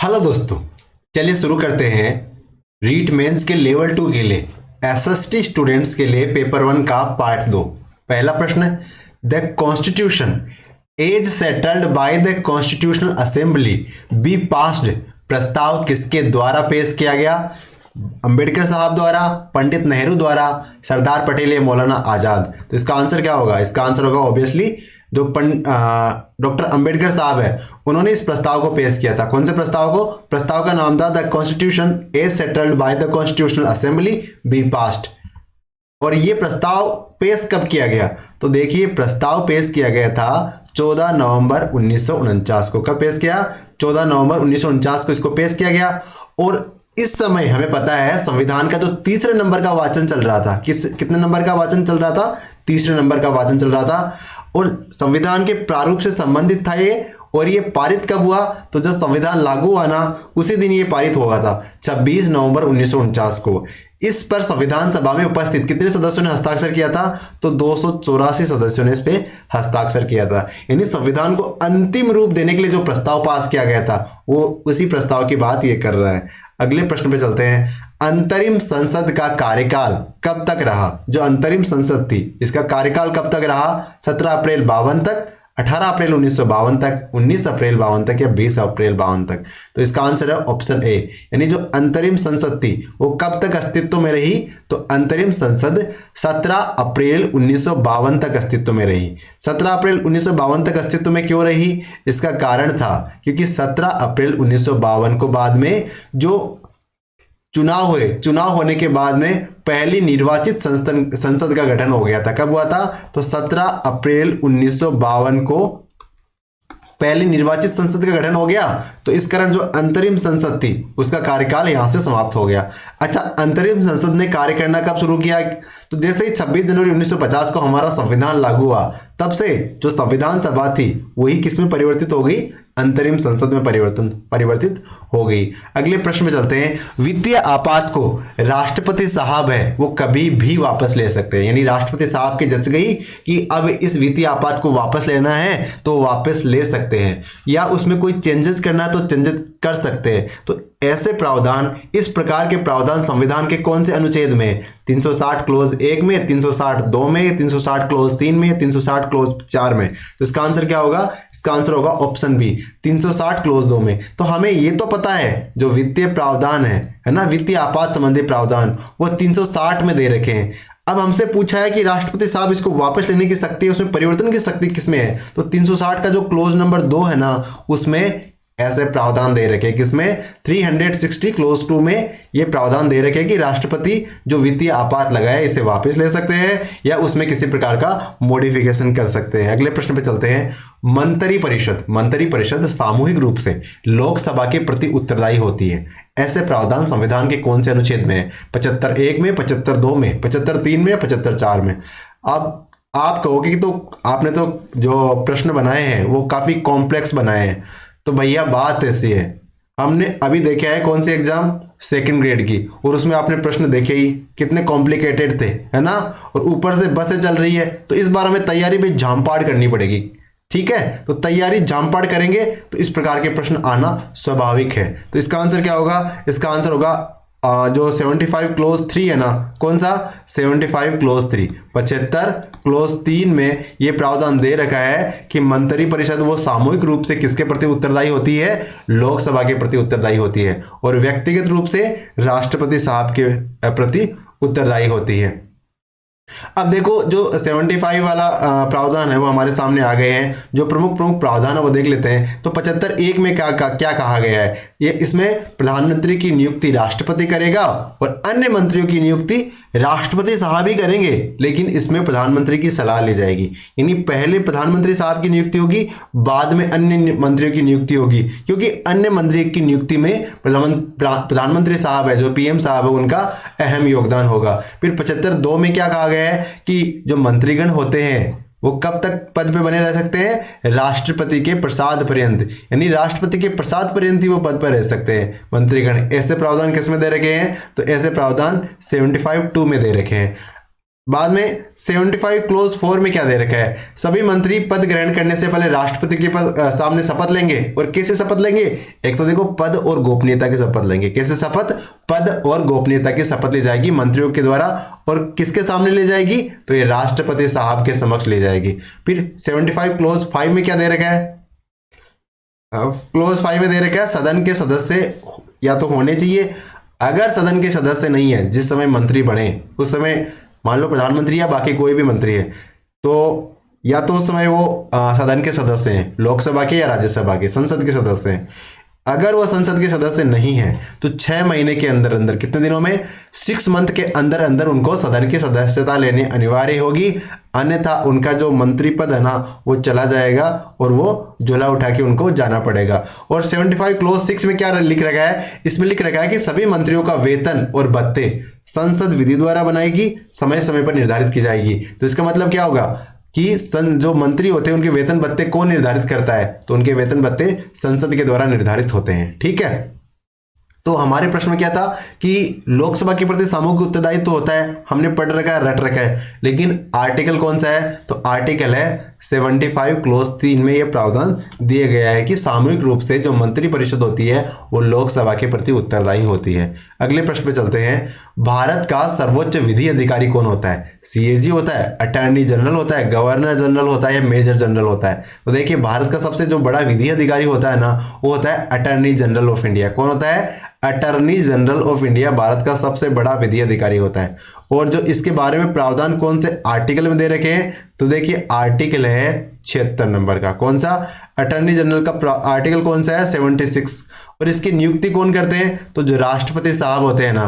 Hello दोस्तों, चलिए शुरू करते हैं रीट मेंस के लेवल 2 के लिए एसएसटी स्टूडेंट्स के लिए पेपर 1 का पार्ट 2। पहला प्रश्न, the constitution as settled by the constitutional assembly be passed प्रस्ताव किसके द्वारा पेश किया गया? अंबेडकर साहब द्वारा, पंडित नेहरू द्वारा, सरदार पटेल या मौलाना आजाद। तो इसका आंसर क्या होगा? इसका आंसर होगा ऑब्वियसली जो डॉक्टर अंबेडकर साहब है उन्होंने इस प्रस्ताव को पेश किया था। कौन से प्रस्ताव को? प्रस्ताव का नाम था the constitution as settled by the constitutional assembly be passed. और ये प्रस्ताव पेश कब किया गया? तो देखिए, प्रस्ताव पेश किया गया था 14 नवंबर 1949 को। कब पेश किया? 14 नवंबर 1949 को इसको पेश किया गया। और इस समय हमें पता है संविधान का जो तीसरे नंबर का वाचन चल रहा था, कितने नंबर का वाचन चल रहा था? तीसरे नंबर का वाचन चल रहा था। और संविधान के प्रारूप से संबंधित था ये। और ये पारित कब हुआ? तो जब संविधान लागू हुआ ना, उसी दिन ये पारित हुआ था, 26 नवंबर 1949 को। इस पर संविधान सभा में उपस्थित कितने सदस्यों ने हस्ताक्षर किया था? तो 284 सदस्यों ने इस पे हस्ताक्षर किया था। यानी संविधान को अंतिम रूप देने के लिए जो प्रस्ताव पास किया गया था वो उसी प्रस्ताव की बात ये कर रहा है। अगले प्रश्न पे चलते हैं। अंतरिम संसद का कार्यकाल कब तक रहा? जो अंतरिम संसद थी इसका कार्यकाल कब तक रहा? 17 अप्रैल 52 तक, 18 अप्रैल 1952 तक, 19 अप्रैल 52 तक या 20 अप्रैल 52 तक। तो इसका आंसर है ऑप्शन ए। यानी जो अंतरिम संसद थी वो कब तक अस्तित्व में रही? तो अंतरिम संसद 17 अप्रैल 1952 तक अस्तित्व में रही। 17 अप्रैल 1952 तक अस्तित्व में क्यों रही? इसका कारण था क्योंकि 17 अप्रैल 1952 को बाद में जो चुनाव हुए, चुनाव होने के बाद में पहली निर्वाचित संसद का गठन हो गया था। कब हुआ था? तो 17 अप्रैल 1952 को पहली निर्वाचित संसद का गठन हो गया। तो इस कारण जो अंतरिम संसद थी उसका कार्यकाल यहां से समाप्त हो गया। अच्छा, अंतरिम संसद ने कार्य करना कब शुरू किया? तो जैसे ही 26 जनवरी 1950 को हमारा संविधान लागू हुआ, तब से जो संविधान सभा थी वही किस में परिवर्तित हो गई? अंतरिम संसद में परिवर्तित हो गई। अगले प्रश्न में चलते हैं। वित्तीय आपात को राष्ट्रपति साहब है वो कभी भी वापस ले सकते हैं। यानी राष्ट्रपति साहब की जच गई कि अब इस वित्तीय आपात को वापस लेना है तो वापस ले सकते हैं, या उसमें कोई चेंजेस करना है तो चेंजेस कर सकते हैं। तो ऐसे प्रावधान, इस प्रकार के प्रावधान संविधान के कौन से अनुच्छेद में? 360 क्लोज 1 में, 360 2 में, 360 क्लोज 3 में, 360 क्लोज 4 में। तो इसका आंसर क्या होगा? इसका आंसर होगा ऑप्शन बी, 360 क्लोज 2 में। तो हमें ये तो पता है जो वित्तीय प्रावधान है ना, वित्तीय आपात संबंधी प्रावधान वो 360 में दे रखे हैं। अब हमसे पूछा है कि राष्ट्रपति साहब इसको वापस लेने की शक्ति है, उसमें परिवर्तन की शक्ति किसमें है? तो 360 का जो क्लोज नंबर 2 है ना, उसमें ऐसे प्रावधान दे रखे हैं। किसमें? 360 क्लोज 2 में ये प्रावधान दे रखे हैं कि राष्ट्रपति जो वित्तीय आपात लगाया इसे वापस ले सकते हैं या उसमें किसी प्रकार का मॉडिफिकेशन कर सकते हैं। अगले प्रश्न पे चलते हैं। मंत्री परिषद सामूहिक रूप से लोकसभा के प्रति उत्तरदायी होती है। ऐसे प्रावधान संविधान के कौन से अनुच्छेद में है? 75(1) में, 75(2) में, 75(3) में या 75(4) में? अब आप कहोगे कि तो आपने तो जो प्रश्न बनाए हैं वो काफी कॉम्प्लेक्स बनाए हैं। तो भैया बात ऐसी है, हमने अभी देखा है कौन सी एग्जाम? सेकंड ग्रेड की, और उसमें आपने प्रश्न देखे ही कितने कॉम्प्लिकेटेड थे, है ना। और ऊपर से बसें चल रही है, तो इस बार हमें तैयारी पे झामपाड़ करनी पड़ेगी। ठीक है, तो तैयारी झामपाड़ करेंगे तो इस प्रकार के प्रश्न आना स्वाभाविक है। तो इसका आंसर क्या होगा? इसका आंसर होगा जो 75 क्लोज 3 है ना, कौन सा? 75 क्लोज 3। 75 क्लोज 3 में ये प्रावधान दे रखा है कि मंत्री परिषद वो सामूहिक रूप से किसके प्रति उत्तरदायी होती है? लोकसभा के प्रति उत्तरदायी होती है, और व्यक्तिगत रूप से राष्ट्रपति साहब के प्रति उत्तरदायी होती है। अब देखो, जो 75 वाला प्रावधान है वो हमारे सामने आ गए हैं। जो प्रमुख प्रावधान है वो देख लेते हैं। तो 75(1) में क्या कहा गया है? ये इसमें प्रधानमंत्री की नियुक्ति राष्ट्रपति करेगा और अन्य मंत्रियों की नियुक्ति राष्ट्रपति साहब ही करेंगे, लेकिन इसमें प्रधानमंत्री की सलाह ली जाएगी। यानी पहले प्रधानमंत्री साहब की नियुक्ति होगी, बाद में अन्य मंत्रियों की नियुक्ति होगी, क्योंकि अन्य मंत्री की नियुक्ति में प्रधानमंत्री साहब है, जो पीएम साहब है, उनका अहम योगदान होगा। फिर 75(2) में क्या कहा गया है कि जो मंत्रीगण होते हैं वो कब तक पद पे बने रह सकते हैं? राष्ट्रपति के प्रसाद पर्यंत। यानी राष्ट्रपति के प्रसाद पर्यंत ही वो पद पर रह सकते हैं मंत्रीगण। ऐसे प्रावधान किस में दे रखे हैं? तो ऐसे प्रावधान 75(2) में दे रखे हैं। बाद में 75 क्लोज 4 में क्या दे रखा है, सभी मंत्री पद ग्रहण करने से पहले राष्ट्रपति के सामने शपथ लेंगे। और कैसे शपथ लेंगे, एक तो देखो पद और गोपनीयता की शपथ लेंगे। कैसे शपथ, पद और गोपनीयता की शपथ ली जाएगी मंत्रियों के द्वारा। और किसके सामने ले जाएगी, तो ये राष्ट्रपति साहब के समक्ष ले जाएगी। फिर 75 क्लोज 5 में क्या दे रखा है, क्लोज 5 में दे रखा है सदन के सदस्य या तो होने चाहिए। अगर सदन के सदस्य नहीं है जिस समय मंत्री बने, उस समय मान लो प्रधानमंत्री या बाकी कोई भी मंत्री है, तो या तो उस समय वो सदन के सदस्य हैं, लोकसभा के या राज्यसभा के, संसद के सदस्य हैं। अगर वो संसद के सदस्य नहीं है तो 6 महीने के अंदर अंदर, कितने दिनों में, 6 मंथ के अंदर अंदर उनको सदन की सदस्यता लेनी अनिवार्य होगी। अन्यथा उनका जो मंत्री पद है ना वो चला जाएगा और वो झोला उठा के उनको जाना पड़ेगा। और 75 क्लोज 6 में क्या लिख रखा है, इसमें लिख रखा है कि सभी मंत्रियों का वेतन और भत्ते संसद विधि द्वारा बनाएगी, समय समय पर निर्धारित की जाएगी। तो इसका मतलब क्या होगा कि जो मंत्री होते हैं उनके वेतन भत्ते कौन निर्धारित करता है, तो उनके वेतन भत्ते संसद के द्वारा निर्धारित होते हैं। ठीक है, तो हमारे प्रश्न में क्या था कि लोकसभा के प्रति सामूहिक उत्तरदायित्व तो होता है, हमने पढ़ रखा है, रट रखा है, लेकिन आर्टिकल कौन सा है, तो आर्टिकल है 75 क्लोज 3 में यह प्रावधान दिया गया है कि सामूहिक रूप से जो मंत्री परिषद होती है वो लोकसभा के प्रति उत्तरदायी होती है। अगले प्रश्न पे चलते हैं, भारत का सर्वोच्च विधि अधिकारी कौन होता है, सीएजी होता है, अटॉर्नी जनरल होता है, गवर्नर जनरल होता है या मेजर जनरल होता है। तो देखिए भारत का सबसे जो बड़ा विधि अधिकारी होता है ना वो होता है अटॉर्नी जनरल ऑफ इंडिया। कौन होता है, attorney general of India Bharat का सबसे बड़ा विधि अधिकारी होता है। और जो इसके बारे में प्रावधान कौन से आर्टिकल में दे रखे हैं, तो देखिए आर्टिकल है 76 नंबर का। कौन सा, अटॉर्नी जनरल का आर्टिकल कौन सा है, 76। और इसकी नियुक्ति कौन करते हैं, तो जो राष्ट्रपति साहब होते हैं ना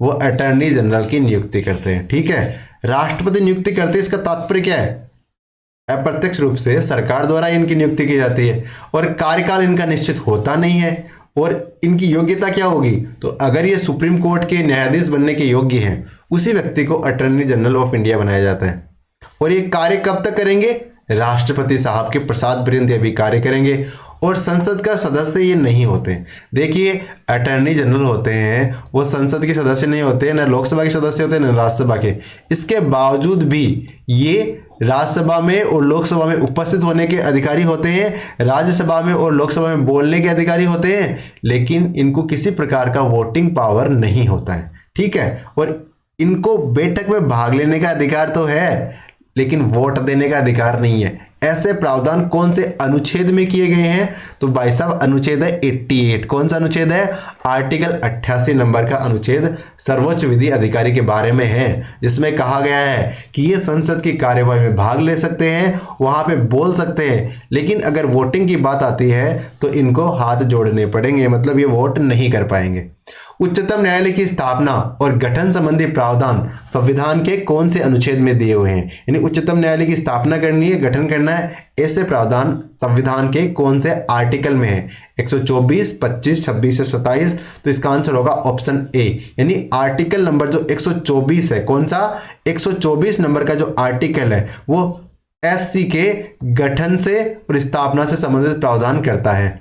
वो अटॉर्नी जनरल की नियुक्ति करते हैं। ठीक है, राष्ट्रपति नियुक्ति करते हैं, इसका तात्पर्य क्या है, अप्रत्यक्ष रूप से सरकार द्वारा इनकी नियुक्ति की जाती है और कार्यकाल इनका निश्चित होता नहीं है। और इनकी योग्यता क्या होगी, तो अगर ये सुप्रीम कोर्ट के न्यायाधीश बनने के योग्य हैं उसी व्यक्ति को अटॉर्नी जनरल ऑफ इंडिया बनाया जाता है। और ये कार्य कब तक करेंगे, राष्ट्रपति साहब के प्रसाद पर्यंत ये भी कार्य करेंगे। और संसद का सदस्य ये नहीं होते। देखिए अटॉर्नी जनरल होते हैं वो संसद के सदस्य नहीं होते, न लोकसभा के सदस्य होते हैं न राज्यसभा के। इसके बावजूद भी ये राज्यसभा में और लोकसभा में उपस्थित होने के अधिकारी होते हैं, राज्यसभा में और लोकसभा में बोलने के अधिकारी होते हैं, लेकिन इनको किसी प्रकार का वोटिंग पावर नहीं होता है। ठीक है, और इनको बैठक में भाग लेने का अधिकार तो है लेकिन वोट देने का अधिकार नहीं है। ऐसे प्रावधान कौन से अनुच्छेद में किए गए हैं, तो भाई साहब अनुच्छेद है 88। कौन सा अनुच्छेद है, आर्टिकल 88 नंबर का अनुच्छेद सर्वोच्च विधि अधिकारी के बारे में है, जिसमें कहा गया है कि ये संसद की कार्यवाही में भाग ले सकते हैं, वहां पे बोल सकते हैं, लेकिन अगर वोटिंग की बात आती है तो इनको हाथ जोड़ने पड़ेंगे, मतलब ये वोट नहीं कर पाएंगे। उच्चतम न्यायालय की स्थापना और गठन संबंधी प्रावधान संविधान के कौन से अनुच्छेद में दिए हुए हैं, यानी उच्चतम न्यायालय की स्थापना करनी है, गठन करना है, ऐसे प्रावधान संविधान के कौन से आर्टिकल में है, 124, 25, 26 से 27। तो इसका आंसर होगा ऑप्शन ए, यानी आर्टिकल नंबर जो 124 है, कौन सा, 124 नंबर का जो आर्टिकल है वो एससी के गठन से और स्थापना से संबंधित प्रावधान करता है।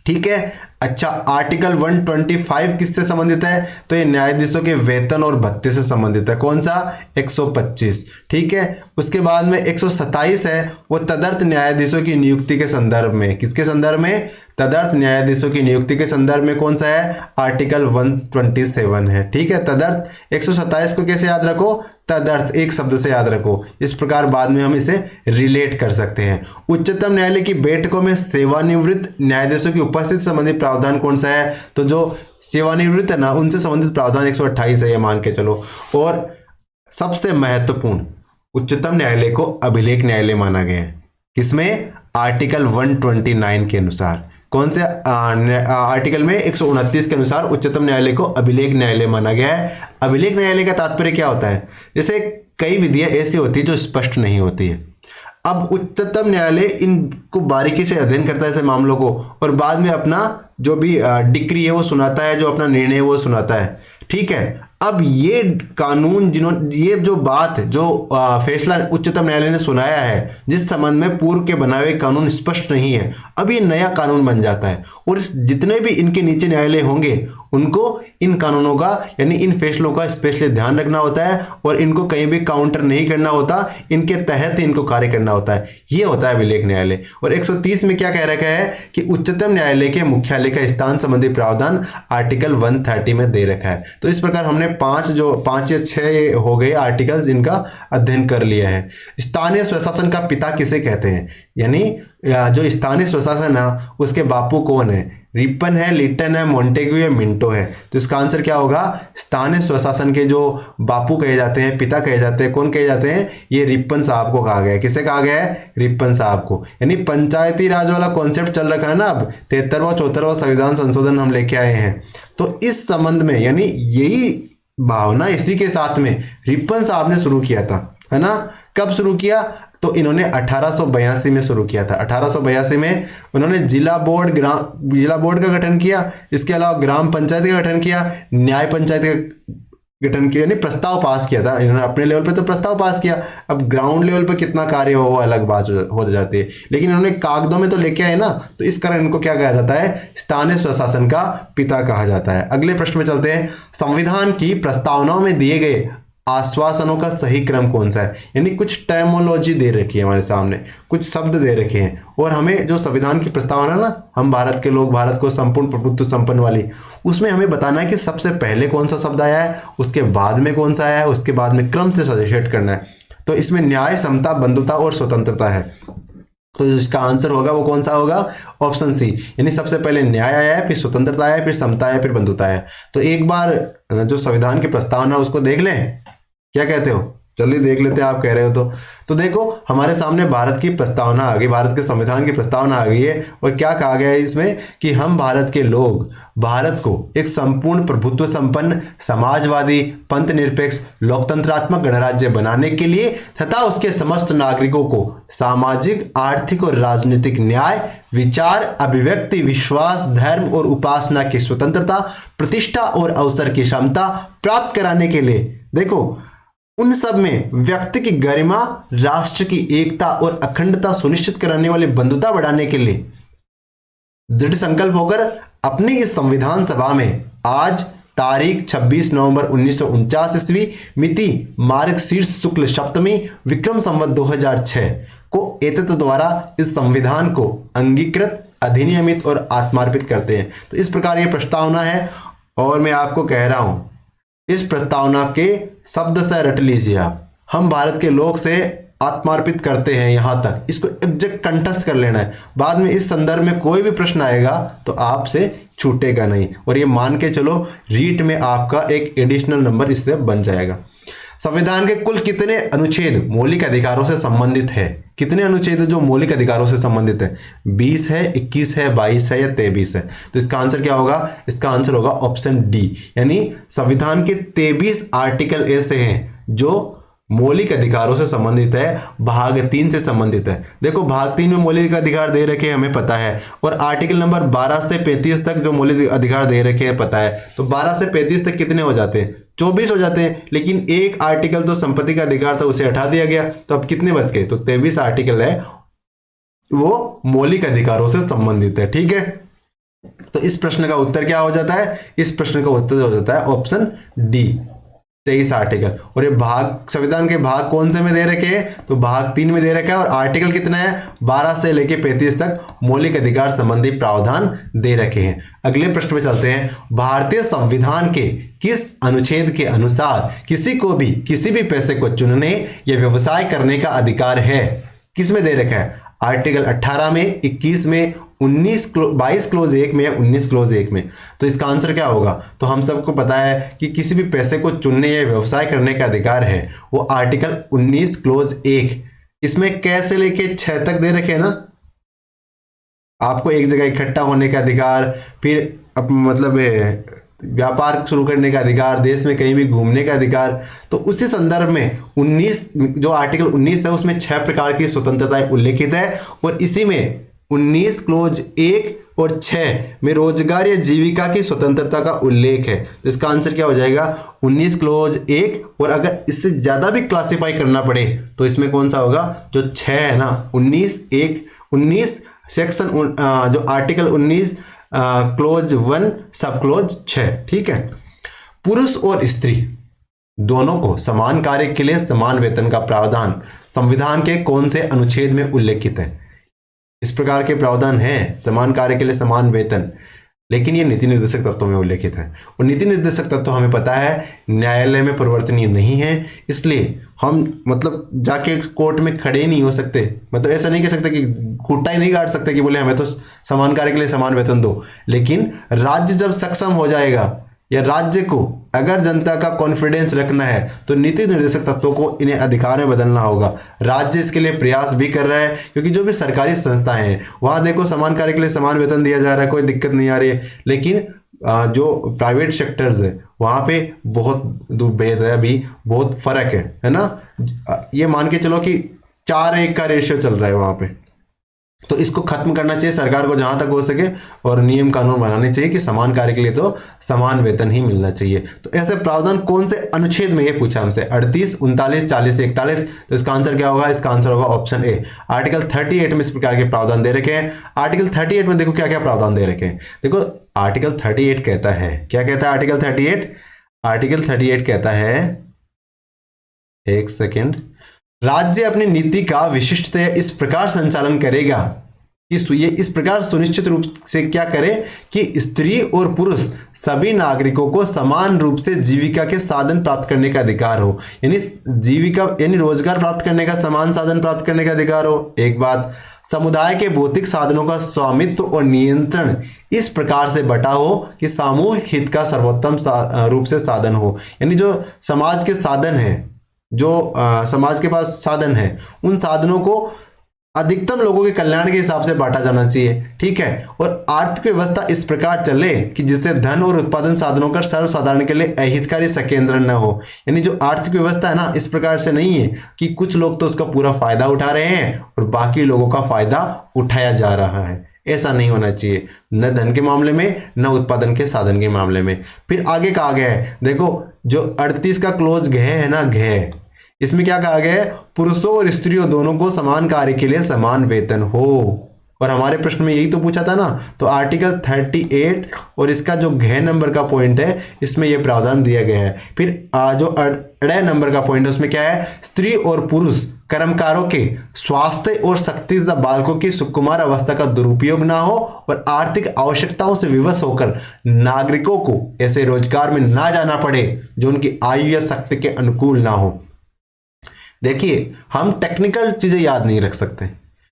ठीक है, अच्छा आर्टिकल 125 किससे संबंधित है, तो ये न्यायाधीशों के वेतन और भत्ते से संबंधित है। कौन सा, 125। ठीक है, उसके बाद में 127 है वो तदर्थ न्यायाधीशों की नियुक्ति के संदर्भ में, किसके संदर्भ में, तदर्थ न्यायाधीशों की नियुक्ति के संदर्भ में। कौन सा है, आर्टिकल 127 है। ठीक है, तदर्थ 127 को कैसे याद रखो, तदर्थ एक शब्द से याद रखो, इस प्रकार बाद में हम इसे रिलेट कर सकते हैं। उच्चतम न्यायालय की बैठकों में सेवानिवृत्त न्यायाधीशों की उपस्थिति संबंधित प्रावधान कौन सा है, तो जो सेवानिवृत्त है ना उनसे संबंधित प्रावधान 128 है, ये मान के चलो। और सबसे महत्वपूर्ण, उच्चतम न्यायालय को अभिलेख न्यायालय माना गया है, किसमें, आर्टिकल 129 के अनुसार। कौन से आर्टिकल में, 129 के अनुसार उच्चतम न्यायालय को अभिलेख न्यायालय माना गया है। अभिलेख न्यायालय का तात्पर्य क्या होता है, जैसे कई विधियां ऐसी होती है जो स्पष्ट नहीं होती है। अब उच्चतम न्यायालय इनको बारीकी से अध्ययन करता है ऐसे मामलों को और बाद में अपना जो भी डिक्री है वो सुनाता है, जो अपना निर्णय है वो सुनाता है। ठीक है, अब ये कानून ये जो बात जो फैसला उच्चतम न्यायालय ने सुनाया है, जिस संबंध में पूर्व के बनाए हुए कानून स्पष्ट नहीं है, अब ये नया कानून बन जाता है और जितने भी इनके नीचे न्यायालय होंगे उनको इन कानूनों का यानी इन फैसलों का स्पेशली ध्यान रखना होता है और इनको कहीं भी काउंटर नहीं करना होता, इनके तहत ही इनको कार्य करना होता है। ये होता है अभिलेख न्यायालय। और 130 में क्या कह रखा है कि उच्चतम न्यायालय के मुख्यालय का स्थान संबंधी प्रावधान आर्टिकल 130 में दे रखा है। तो इस प्रकार हमने 5 या 6 हो गए आर्टिकल्स, इनका अध्ययन कर लिया है। स्थानीय स्वशासन का पिता किसे कहते हैं, यानी जो स्थानीय स्वशासन है उसके बापू कौन है, रिपन है, लिटन है, मोंटेग्यू या मिंटो है। तो इसका आंसर क्या होगा, स्थानीय स्वशासन के जो बापू कहे जाते हैं, पिता कहे जाते हैं, कौन कहे जाते हैं, ये रिपन साहब को कहा गया है। किसे कहा गया है, रिपन साहब को। यानी पंचायती राज वाला कॉन्सेप्ट चल रखा है ना, अब 73वां 74वां संविधान संशोधन हम लेके आए हैं। तो इस संबंध में यानी यही भावना इसी के साथ में रिपन साहब ने शुरू किया था, है ना। कब शुरू किया, तो इन्होंने 1882 में शुरू किया था। 1882 में उन्होंने जिला बोर्ड का गठन किया, इसके अलावा ग्राम पंचायत का गठन किया, न्याय पंचायत का गठन किया, यानी प्रस्ताव पास किया था इन्होंने अपने लेवल पे, तो प्रस्ताव पास किया। अब ग्राउंड लेवल पे कितना कार्य हो वो अलग बात हो जाती है, लेकिन इन्होंने कागजों में तो लेके आए ना, तो इस कारण इनको क्या कहा जाता है, स्थानीय स्वशासन का पिता कहा जाता है। अगले प्रश्न में चलते हैं। संविधान की प्रस्तावनाओं में दिए गए आश्वासनों का सही क्रम कौन सा है, यानी कुछ टर्मोलॉजी दे रखी है हमारे सामने, कुछ शब्द दे रखे हैं, और हमें जो संविधान की प्रस्तावना ना, हम भारत के लोग, भारत को संपूर्ण प्रभुत्व संपन्न वाली, उसमें हमें बताना है कि सबसे पहले कौन सा शब्द आया है, उसके बाद में कौन सा आया है, उसके बाद में क्रम से सजेस्ट करना है। तो इसमें न्याय, समता, बंधुता और स्वतंत्रता है। तो इसका आंसर होगा वो कौन सा होगा, ऑप्शन सी, यानी सबसे पहले न्याय आया है, फिर स्वतंत्रता आया, फिर समता आया, फिर बंधुता आया। तो एक बार जो संविधान की प्रस्तावना उसको देख लें, क्या कहते हो, चलिए देख लेते हैं, आप कह रहे हो तो देखो हमारे सामने भारत की प्रस्तावना आ गई, भारत के संविधान की प्रस्तावना आ गई है। और क्या कहा गया है इसमें कि हम भारत के लोग भारत को एक संपूर्ण प्रभुत्व संपन्न, समाजवादी, पंथ निरपेक्ष, लोकतंत्रात्मक गणराज्य बनाने के लिए तथा उसके समस्त नागरिकों को सामाजिक, आर्थिक और राजनीतिक न्याय, विचार, अभिव्यक्ति, विश्वास, धर्म और उपासना की स्वतंत्रता, प्रतिष्ठा और अवसर की क्षमता प्राप्त कराने के लिए, देखो उन सब में व्यक्ति की गरिमा, राष्ट्र की एकता और अखंडता सुनिश्चित कराने वाली बंधुता बढ़ाने के लिए दृढ़ संकल्प होकर अपनी इस संविधान सभा में आज तारीख 26 नवंबर 1949 ईस्वी, मिति मार्गशीर्ष शुक्ल सप्तमी, विक्रम संवत 2006 को एतत् द्वारा इस संविधान को अंगीकृत, अधिनियमित और आत्मार्पित करते हैं। तो इस प्रकार ये प्रस्तावना है, और मैं आपको कह रहा हूं इस प्रस्तावना के शब्द से रट लीजिए आप, हम भारत के लोग से आत्मार्पित करते हैं, यहां तक इसको एग्जैक्ट कंठस्थ कर लेना है। बाद में इस संदर्भ में कोई भी प्रश्न आएगा तो आपसे छूटेगा नहीं, और ये मान के चलो रीट में आपका एक एडिशनल नंबर इससे बन जाएगा। संविधान के कुल कितने अनुच्छेद मौलिक अधिकारों से संबंधित है, कितने अनुच्छेद जो मौलिक अधिकारों से संबंधित है, 20 है, 21 है, 22 है या 23 है। तो इसका आंसर क्या होगा, इसका आंसर होगा ऑप्शन डी, यानी संविधान के 23 आर्टिकल ऐसे हैं जो मौलिक अधिकारों से संबंधित है, भाग 3 से संबंधित है। देखो भाग 3 में मौलिक अधिकार दे रखे हैं हमें पता है, और आर्टिकल नंबर 12 से 35 तक जो मौलिक अधिकार दे रखे हैं पता है। तो 12 से 35 तक कितने हो जाते हैं, 24 हो जाते हैं, लेकिन एक आर्टिकल तो संपत्ति का अधिकार था उसे हटा दिया गया, तो अब कितने बच गए, तो 23 आर्टिकल है वो मौलिक अधिकारों से संबंधित है। ठीक है, तो इस प्रश्न का उत्तर क्या हो जाता है, इस प्रश्न का उत्तर हो जाता है ऑप्शन डी, 23 आर्टिकल। और ये भाग, संविधान के भाग कौन से में दे रखे हैं, तो भाग 3 में दे रखा है, और आर्टिकल कितना है, 12 से लेके 35 तक मौलिक अधिकार संबंधी प्रावधान दे रखे हैं। अगले प्रश्न में चलते हैं। भारतीय संविधान के किस अनुच्छेद के अनुसार किसी को भी किसी भी पैसे को चुनने या व्यवसाय करने का अधिकार है, किस में दे रखा है, आर्टिकल 18 में, 21 में, 22 क्लोज 1 में या 19 क्लोज 1 में। तो इसका आंसर क्या होगा, तो हम सबको पता है कि किसी भी पैसे को चुनने या व्यवसाय करने का अधिकार है वो आर्टिकल 19 क्लोज 1, इसमें कैसे लेके 6 तक दे रखे हैं ना, आपको एक जगह इकट्ठा होने का अधिकार, फिर मतलब व्यापार शुरू करने का अधिकार, देश में कहीं भी घूमने का अधिकार। तो उसी संदर्भ में 19 जो आर्टिकल 19 है उसमें 6 प्रकार की स्वतंत्रताएं उल्लेखित है, और इसी में 19 क्लोज 1 और 6 में रोजगार या जीविका की स्वतंत्रता का उल्लेख है। तो इसका आंसर क्या हो जाएगा, 19 क्लोज 1, और अगर इससे ज्यादा भी क्लासिफाई करना पड़े तो इसमें कौन सा होगा, जो 6 है ना, 19 सेक्शन जो आर्टिकल 19 क्लोज 1 सब क्लोज 6। ठीक है, पुरुष और स्त्री दोनों को समान कार्य के लिए समान वेतन का प्रावधान संविधान के कौन से अनुच्छेद में उल्लेखित है? इस प्रकार के प्रावधान है समान कार्य के लिए समान वेतन, लेकिन ये नीति निर्देशक तत्वों में उल्लेखित है। और नीति निर्देशक तत्व हमें पता है न्यायालय में परिवर्तनीय नहीं है, इसलिए हम मतलब जाके कोर्ट में खड़े ही नहीं हो सकते। मतलब ऐसा नहीं कह सकते कि खूंटा ही नहीं गाड़ सकते कि बोले हमें तो समान कार्य के लिए समान वेतन दो। लेकिन राज्य जब सक्षम हो जाएगा या राज्य को अगर जनता का कॉन्फिडेंस रखना है तो नीति निर्देशक तत्वों को इन्हें अधिकार में बदलना होगा। राज्य इसके लिए प्रयास भी कर रहा है, क्योंकि जो भी सरकारी संस्थाएं हैं वहां देखो समान कार्य के लिए समान वेतन दिया जा रहा है, कोई दिक्कत नहीं आ रही है। लेकिन जो प्राइवेट सेक्टर्स है वहां पे बहुत भेद है, अभी बहुत फर्क है ना। ये मान के चलो कि 4:1 का रेशियो चल रहा है वहां पे। तो इसको खत्म करना चाहिए सरकार को जहां तक हो सके, और नियम कानून बनाने चाहिए कि समान कार्य के लिए तो समान वेतन ही मिलना चाहिए। तो ऐसे प्रावधान कौन से अनुच्छेद में, ये पूछा हमसे, 38, 39, 40, 41। तो इसका आंसर क्या होगा? इसका आंसर होगा ऑप्शन ए, आर्टिकल 38 में इस प्रकार के प्रावधान दे रखे हैं। आर्टिकल 38 में देखो क्या क्या प्रावधान दे रखे हैं। देखो आर्टिकल 38 कहता है, क्या कहता है आर्टिकल 38? आर्टिकल 38 कहता है, एक सेकेंड, राज्य अपनी नीति का विशिष्टतया इस प्रकार संचालन करेगा कि ये इस प्रकार सुनिश्चित रूप से क्या करे कि स्त्री और पुरुष सभी नागरिकों को समान रूप से जीविका के साधन प्राप्त करने का अधिकार हो। यानी जीविका यानी रोजगार प्राप्त करने का समान साधन प्राप्त करने का अधिकार हो। एक बात, समुदाय के भौतिक साधनों का स्वामित्व और नियंत्रण इस प्रकार से बटा हो कि सामूहिक हित का सर्वोत्तम रूप से साधन हो। यानी जो समाज के साधन है, जो समाज के पास साधन है, उन साधनों को अधिकतम लोगों के कल्याण के हिसाब से बांटा जाना चाहिए। ठीक है, और आर्थिक व्यवस्था इस प्रकार चले कि जिससे धन और उत्पादन साधनों का सर्वसाधारण के लिए अहितकारी संकेंद्रण न हो। यानी जो आर्थिक व्यवस्था है ना, इस प्रकार से नहीं है कि कुछ लोग तो उसका पूरा फायदा उठा रहे हैं और बाकी लोगों का फायदा उठाया जा रहा है। ऐसा नहीं होना चाहिए, न धन के मामले में न उत्पादन के साधन के मामले में। फिर आगे कहा गया है, देखो जो 38 का क्लोज घ है ना, घ, इसमें क्या कहा गया है? पुरुषों और स्त्रियों दोनों को समान कार्य के लिए समान वेतन हो। और हमारे प्रश्न में यही तो पूछा था ना। तो आर्टिकल 38 और इसका जो घ नंबर का पॉइंट है, इसमें यह प्रावधान दिया गया है। फिर जो अड़ नंबर का पॉइंट है उसमें क्या है? स्त्री और पुरुष कर्मकारों के स्वास्थ्य और शक्ति तथा बालकों की सुकुमार अवस्था का दुरुपयोग ना हो और आर्थिक आवश्यकताओं से विवश होकर नागरिकों को ऐसे रोजगार में ना जाना पड़े जो उनकी आयु या शक्ति के अनुकूल ना हो। देखिए, हम टेक्निकल चीजें याद नहीं रख सकते,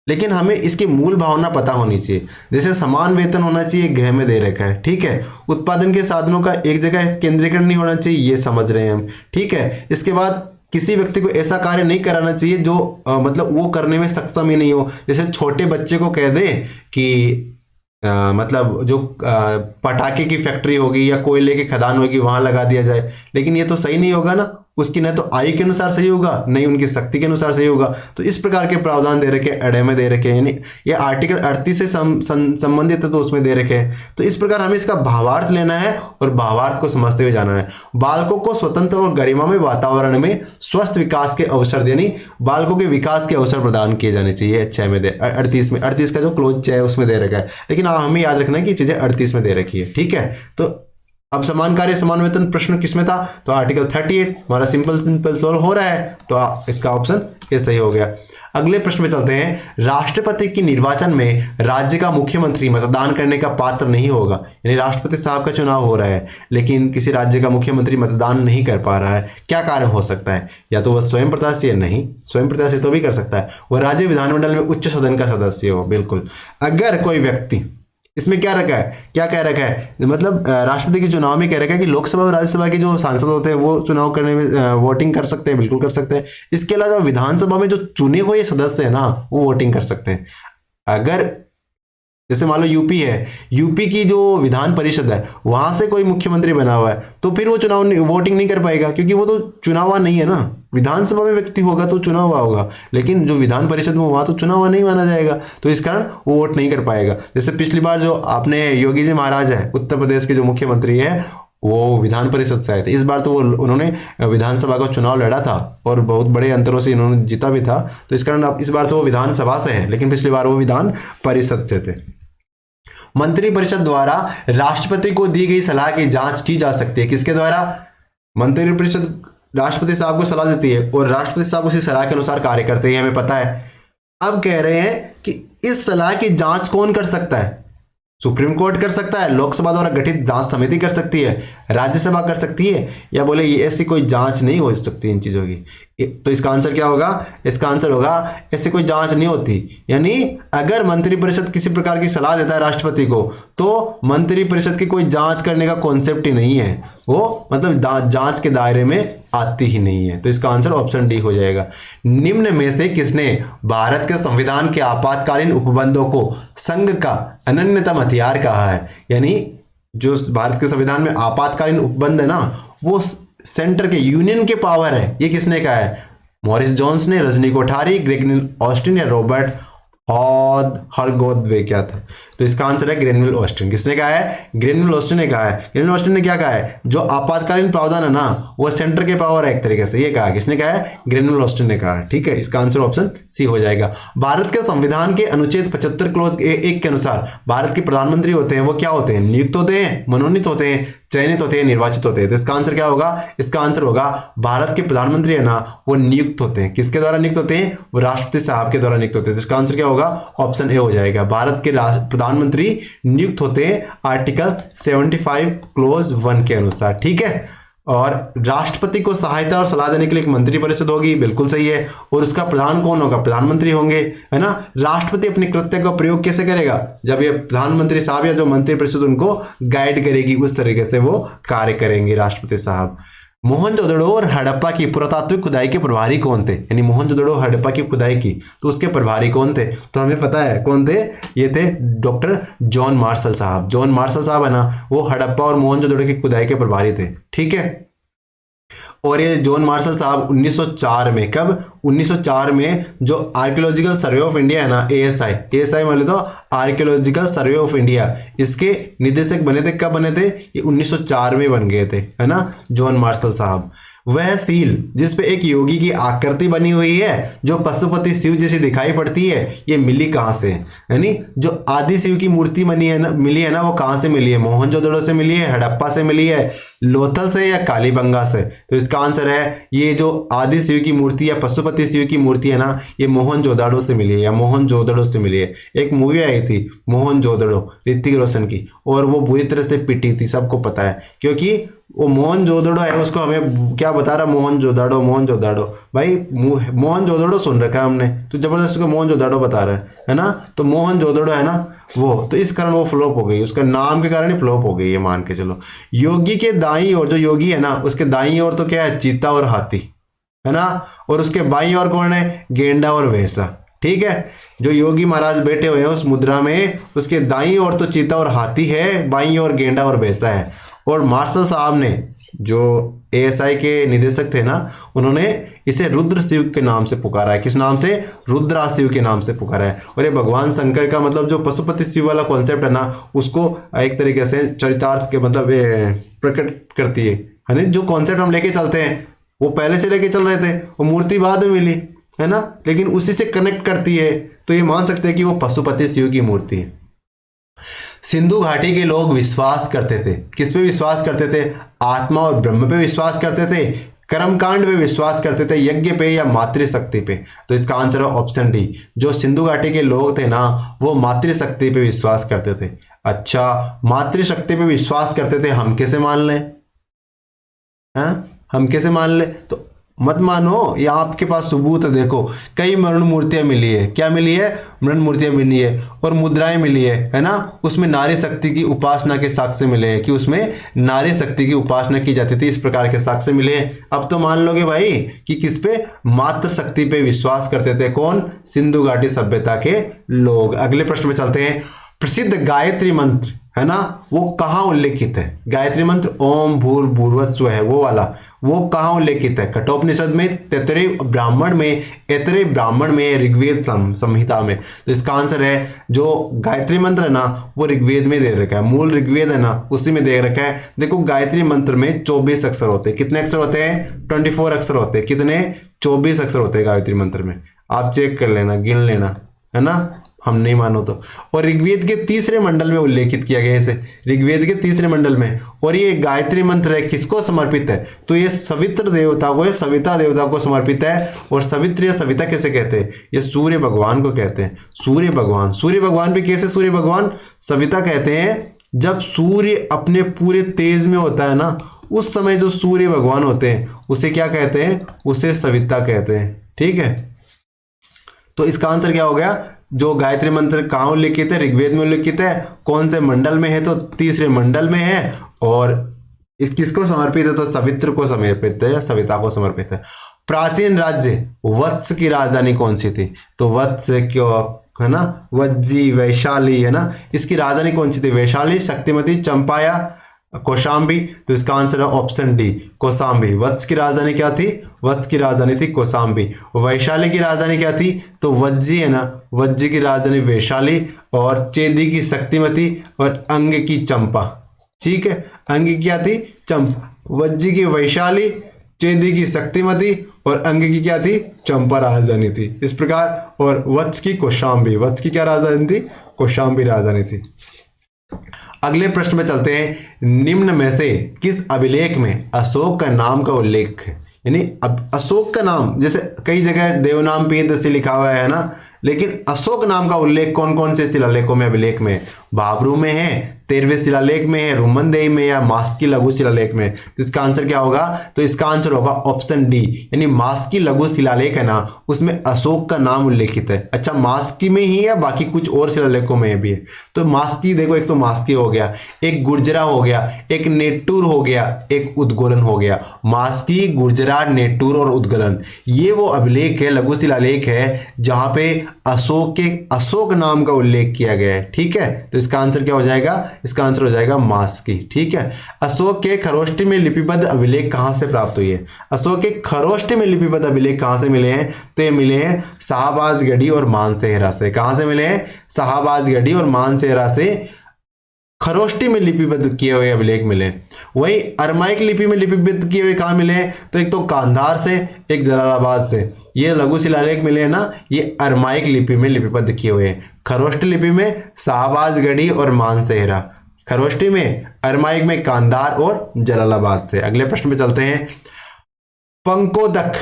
लेकिन हमें इसकी मूल भावना पता होनी चाहिए। जैसे समान वेतन होना चाहिए, घ में दे रखा है। ठीक है, उत्पादन के साधनों का एक जगह केंद्रीकरण नहीं होना चाहिए, ये समझ रहे हैं हम। ठीक है, इसके बाद किसी व्यक्ति को ऐसा कार्य नहीं कराना चाहिए जो मतलब वो करने में सक्षम ही नहीं हो। जैसे छोटे बच्चे को कह दे कि मतलब जो पटाखे की फैक्ट्री होगी या कोयले की खदान होगी वहां लगा दिया जाए, लेकिन ये तो सही नहीं होगा ना। उसकी न तो आयु के अनुसार सही होगा, नहीं उनकी शक्ति के अनुसार सही होगा। तो इस प्रकार के प्रावधान दे रखे अड़े में दे रखे, यानी ये आर्टिकल 38 से संबंधित है तो उसमें दे रखे हैं। तो इस प्रकार हमें इसका भावार्थ लेना है और भावार्थ को समझते हुए जाना है। बालकों को स्वतंत्र और गरिमामय वातावरण में स्वस्थ विकास के अवसर, यानी बालकों के विकास के अवसर प्रदान किए जाने चाहिए। 6 में 38 का जो क्लोज 6 है उसमें दे रखा है, लेकिन हमें याद रखना है कि चीजें 38 में दे रखी है। ठीक है, तो अब समान कार्य समान वेतन प्रश्न किसमें था? तो आर्टिकल 38 हमारा सिंपल सोल्व हो रहा है, तो इसका ऑप्शन ये सही हो गया। अगले प्रश्न में चलते हैं। राष्ट्रपति की निर्वाचन में राज्य का मुख्यमंत्री मतदान करने का पात्र नहीं होगा। यानी राष्ट्रपति साहब का चुनाव हो रहा है, लेकिन किसी राज्य का मुख्यमंत्री मतदान नहीं कर पा रहा है। क्या कारण हो सकता है? या तो वह स्वयं प्रत्याशी है, नहीं स्वयं प्रत्याशी तो भी कर सकता है, वह राज्य विधानमंडल में उच्च सदन का सदस्य हो। बिल्कुल, अगर कोई व्यक्ति, इसमें क्या रखा है, क्या कह रखा है, मतलब राष्ट्रपति के चुनाव में कह रखा है कि लोकसभा और राज्यसभा के जो सांसद होते हैं वो चुनाव करने में वोटिंग कर सकते हैं, बिल्कुल कर सकते हैं। इसके अलावा विधानसभा में जो चुने हुए सदस्य है ना, वो वोटिंग कर सकते हैं। अगर जैसे मान लो यूपी है, यूपी की जो विधान परिषद है वहां से कोई मुख्यमंत्री बना हुआ है, तो फिर वो चुनाव वोटिंग नहीं कर पाएगा, क्योंकि वो तो चुनावा नहीं है ना। विधानसभा में व्यक्ति होगा तो चुनाव हुआ होगा, लेकिन जो विधान परिषद में वहां तो चुनाव नहीं माना जाएगा, तो इस कारण वो वोट नहीं कर पाएगा। जैसे पिछली बार जो आपने योगी जी महाराज है, उत्तर प्रदेश के जो मुख्यमंत्री है, वो विधान परिषद से आए थे। इस बार तो उन्होंने विधानसभा का चुनाव लड़ा था और बहुत बड़े अंतरों से इन्होंने जीता भी था, तो इस कारण अब इस बार तो वो विधानसभा से है, लेकिन पिछली बार वो विधान परिषद से थे। मंत्रिपरिषद द्वारा राष्ट्रपति को दी गई सलाह की जांच की जा सकती है। किसके द्वारा? मंत्रिपरिषद राष्ट्रपति साहब को सलाह देती है और राष्ट्रपति साहब उसी सलाह के अनुसार कार्य करते हैं, हमें पता है। अब कह रहे हैं कि इस सलाह की जांच कौन कर सकता है? सुप्रीम कोर्ट कर सकता है, लोकसभा द्वारा गठित जांच समिति कर सकती है, राज्यसभा कर सकती है, या बोले ये ऐसी कोई जांच नहीं हो सकती इन चीजों की। तो इसका आंसर क्या होगा? इसका आंसर होगा ऐसी कोई जांच नहीं होती। यानी अगर मंत्रिपरिषद किसी प्रकार की सलाह देता है राष्ट्रपति को, तो मंत्रिपरिषद की कोई जांच करने का कॉन्सेप्ट ही नहीं है, वो मतलब जांच के दायरे में आती ही नहीं है। तो इसका आंसर ऑप्शन डी हो जाएगा। निम्न में से किसने भारत के संविधान के आपातकालीन उपबंधों को संघ का अनन्यतम हथियार कहा है? यानी जो भारत के संविधान में आपातकालीन उपबंध है ना, वो सेंटर के यूनियन के पावर है, ये किसने कहा है? मॉरिस जोन्स ने, रजनी कोठारी, ग्रेगनिल ऑस्टिन या रॉबर्ट हरगोदवे क्या था? तो इसका आंसर है ग्रेनविल ऑस्टिन। किसने कहा है? ग्रेनविल ऑस्टिन ने कहा है। ग्रेनविल ऑस्टिन ने क्या कहा है? जो आपातकालीन प्रावधान है ना, वो सेंटर के पावर है एक तरीके से, ये कहा। किसने कहा है? ग्रेनविल ऑस्टिन ने कहा है। ठीक है, इसका आंसर ऑप्शन सी हो जाएगा। भारत के संविधान के अनुच्छेद 75 क्लॉज 1 के अनुसार भारत के प्रधानमंत्री होते हैं, वो क्या होते हैं? नियुक्त होते हैं, मनोनीत होते हैं, चयनित होते हैं, निर्वाचित होते हैं। तो इसका आंसर क्या होगा? इसका आंसर होगा भारत के प्रधानमंत्री है ना, वो नियुक्त होते हैं। किसके द्वारा नियुक्त होते हैं? वो राष्ट्रपति साहब के द्वारा नियुक्त होते हैं। तो इसका आंसर क्या होगा? ऑप्शन ए हो जाएगा। भारत के प्रधानमंत्री नियुक्त होते हैं आर्टिकल 75 क्लोज 1 के अनुसार। ठीक है, और राष्ट्रपति को सहायता और सलाह देने के लिए एक मंत्रिपरिषद होगी, बिल्कुल सही है। और उसका प्रधान कौन होगा? प्रधानमंत्री होंगे, है ना। राष्ट्रपति अपने कृत्य का प्रयोग कैसे करेगा? जब ये प्रधानमंत्री साहब या जो मंत्रिपरिषद उनको गाइड करेगी, उस तरीके से वो कार्य करेंगे राष्ट्रपति साहब। मोहनजोदड़ो और हड़प्पा की पुरातात्विक खुदाई के प्रभारी कौन थे? यानी मोहनजोदड़ो हड़प्पा की खुदाई की, तो उसके प्रभारी कौन थे? तो हमें पता है कौन थे, ये थे डॉक्टर जॉन मार्शल साहब। जॉन मार्शल साहब है ना, वो हड़प्पा और मोहनजोदड़ो की खुदाई के प्रभारी थे। ठीक है, और ये जॉन मार्शल साहब 1904 में, कब? 1904 में जो आर्कियोलॉजिकल सर्वे ऑफ इंडिया है ना, एएसआई मान लो तो आर्कियोलॉजिकल सर्वे ऑफ इंडिया, इसके निदेशक बने थे। कब बने थे? ये 1904 में बन गए थे, है ना, जॉन मार्शल साहब। वह सील जिस पे एक योगी की आकृति बनी हुई है, जो पशुपति शिव जैसी दिखाई पड़ती है, ये मिली कहाँ से? यानी जो आदि शिव की मूर्ति बनी है ना, मिली है ना, वो कहाँ से मिली है? मोहनजोदड़ो से मिली है, हड़प्पा से मिली है, लोथल से, या कालीबंगा से? तो इसका आंसर है ये जो आदि शिव की मूर्ति या पशुपति शिव की मूर्ति है ना, ये मोहनजोदड़ो से मिली है, या मोहनजोदड़ो से मिली है। एक मूवी आई थी मोहनजोदड़ो, ऋतिक रोशन की, और वो बुरी तरह से पिटी थी, सबको पता है, क्योंकि वो मोहनजोदड़ो है, उसको हमें क्या बता रहा? मोहनजोदड़ो, मोहनजोदड़ो। भाई मोहनजोदड़ो सुन रखा है हमने, तो जबरदस्ती को मोहनजोदड़ो बता रहा है ना। तो मोहनजोदड़ो है ना वो, तो इस कारण वो फ्लॉप हो गई, उसका नाम के कारण ही फ्लॉप हो गई है, मान के चलो। योगी के दाईं ओर, जो योगी है ना, उसके दाईं ओर तो क्या है? चीता और हाथी, है ना। और उसके बाईं ओर कौन है? गेंडा और भैंसा। ठीक है, जो योगी महाराज बैठे हुए हैं उस मुद्रा में, उसके दाईं ओर तो चीता और हाथी है, बाईं ओर गेंडा और भैंसा है। और मार्शल साहब ने, जो एएसआई के निदेशक थे ना, उन्होंने इसे रुद्र शिव के नाम से पुकारा है। किस नाम से? रुद्रा शिव के नाम से पुकारा है। और ये भगवान शंकर का मतलब जो पशुपति शिव वाला कॉन्सेप्ट है ना, उसको एक तरीके से चरितार्थ के मतलब प्रकट करती है ना। जो कॉन्सेप्ट हम लेके चलते हैं वो पहले से लेके चल रहे थे, वो मूर्ति बाद में मिली, है ना, लेकिन उसी से कनेक्ट करती है, तो ये मान सकते हैं कि वो पशुपति शिव की मूर्ति है। सिंधु घाटी के लोग विश्वास करते थे, किस पे विश्वास करते थे? आत्मा और ब्रह्म पे विश्वास करते थे, कर्मकांड पे विश्वास करते थे, यज्ञ पे, या मातृशक्ति पे? तो इसका आंसर है ऑप्शन डी। जो सिंधु घाटी के लोग थे ना, वो मातृशक्ति पे विश्वास करते थे। अच्छा, मातृशक्ति पे विश्वास करते थे, हम कैसे मान लें? हम कैसे मान ले? तो मत मानो, ये आपके पास सबूत है। देखो, कई मरण मूर्तियां मिली है। क्या मिली है? मरण मूर्तियां मिली है, और मुद्राएं मिली है ना। उसमें नारी शक्ति की उपासना के साक्ष्य मिले हैं, कि उसमें नारी शक्ति की उपासना की जाती थी, इस प्रकार के साक्ष्य मिले हैं। अब तो मान लोगे भाई कि किस पे? मातृ शक्ति पे विश्वास करते थे। कौन? सिंधु घाटी सभ्यता के लोग। अगले प्रश्न में चलते हैं। प्रसिद्ध गायत्री मंत्र है ना, वो कहाँ उल्लेखित है? गायत्री मंत्र ओम भूर्भुवः स्वः है, वो वाला, वो कहाँ उल्लेखित है? कठोपनिषद में, तैत्तरीय ब्राह्मण में, ऐतरेय ब्राह्मण में, ऋग्वेद संहिता में। तो इसका आंसर है जो गायत्री मंत्र है ना, वो ऋग्वेद में दे रखा है, मूल ऋग्वेद है ना, उसी में दे रखा है। देखो, गायत्री मंत्र में 24 अक्षर होते हैं। कितने अक्षर होते हैं? 24 अक्षर होते हैं। कितने? 24 अक्षर होते हैं गायत्री मंत्र में। आप चेक कर लेना, गिन लेना, है ना। हम नहीं मानो तो। और ऋग्वेद के तीसरे मंडल में उल्लेखित किया गया इसे, ऋग्वेद के तीसरे मंडल में। और ये गायत्री मंत्र है, किसको समर्पित है? तो ये सवित्र देवता को, ये सविता देवता को समर्पित है। और सवित्र या सविता किसे कहते हैं? ये सूर्य भगवान को कहते हैं, सूर्य भगवान। सूर्य भगवान भी कैसे सूर्य भगवान? सविता कहते हैं जब सूर्य अपने पूरे तेज में होता है ना, उस समय जो सूर्य भगवान होते हैं उसे क्या कहते हैं? उसे सविता कहते हैं। ठीक है, तो इसका आंसर क्या हो गया? जो गायत्री मंत्र कहाँ उल्लेखित है? ऋग्वेद में उल्लेखित है। कौन से मंडल में है? तो तीसरे मंडल में है। और इस किसको समर्पित है? तो सवित्र को समर्पित है या सविता को समर्पित है। प्राचीन राज्य वत्स की राजधानी कौन सी थी? तो वत्स क्यों है ना, वज्जी, वैशाली है ना, इसकी राजधानी कौन सी थी? वैशाली, शक्तिमती, चंपा या कौशाम्बी? तो इसका आंसर है ऑप्शन डी, कौशाम्बी। वत्स की राजधानी क्या थी? वत्स की राजधानी थी कौशाम्बी। वैशाली की राजधानी क्या थी? तो वज्जी है ना, वज्जी की राजधानी वैशाली। और चेदी की शक्तिमती और अंग की चंपा। ठीक है, अंग की क्या थी? चंपा। वज्जी की वैशाली, चेदी की शक्तिमती और अंग की क्या थी? चंपा राजधानी थी। इस प्रकार। और वत्स की कौशाम्बी, वत्स की क्या राजधानी थी? कौशाम्बी राजधानी थी। अगले प्रश्न में चलते हैं। निम्न में से किस अभिलेख में अशोक का नाम का उल्लेख है? यानी अब अशोक का नाम, जैसे कई जगह देवनाम पीद से लिखा हुआ है ना, लेकिन अशोक नाम का उल्लेख कौन कौन से शिलालेखों में, अभिलेख में? भाबरू में है, 13वें शिलालेख में है, रुमनदेही में या मास्की लघु शिलालेख में? तो इसका आंसर क्या होगा? तो इसका आंसर होगा ऑप्शन डी, यानी मास्की लघु शिलालेख है ना, उसमें अशोक का नाम उल्लेखित है। अच्छा, मास्की में ही या बाकी कुछ और शिलालेखों में भी है? तो मास्की देखो, एक तो मास्की हो गया, एक गुर्जरा हो गया, एक नेटूर हो गया, एक उद्गोलन हो गया। मास्की, गुर्जरा, नेटूर और उद्गोलन, ये वो अभिलेख है, लघु शिलालेख है जहां पे अशोक नाम का उल्लेख किया गया है। ठीक है, तो इसका आंसर क्या हो जाएगा? इसका आंसर हो जाएगा मास्की। ठीक है, अशोक के खरोष्टी में लिपिबद्ध अभिलेख कहां से प्राप्त हुई है? अशोक के खरोष्टी में लिपिबद्ध अभिलेख कहां से मिले हैं? तो ये मिले हैं शाहबाजगढ़ी और मानसेहरा से। कहां से मिले हैं? शाहबाजगढ़ी और मानसेहरा से खरोष्टी में लिपिबद्ध किए हुए अभिलेख मिले। वही अरमाइक लिपि में लिपिबद्ध किए हुए कहां मिले? तो एक तो कांधार से, एक जलालाबाद से। ये लघु शिलालेख मिले हैं ना, ये अरमाइक लिपि में लिपिबद्ध किए हुए हैं। खरोष्टी लिपि में शाहबाजगढ़ी और मानसेहरा, खरोष्टी में, अरमाइक में कांधार और जलालाबाद से। अगले प्रश्न पे चलते हैं। पंकोदक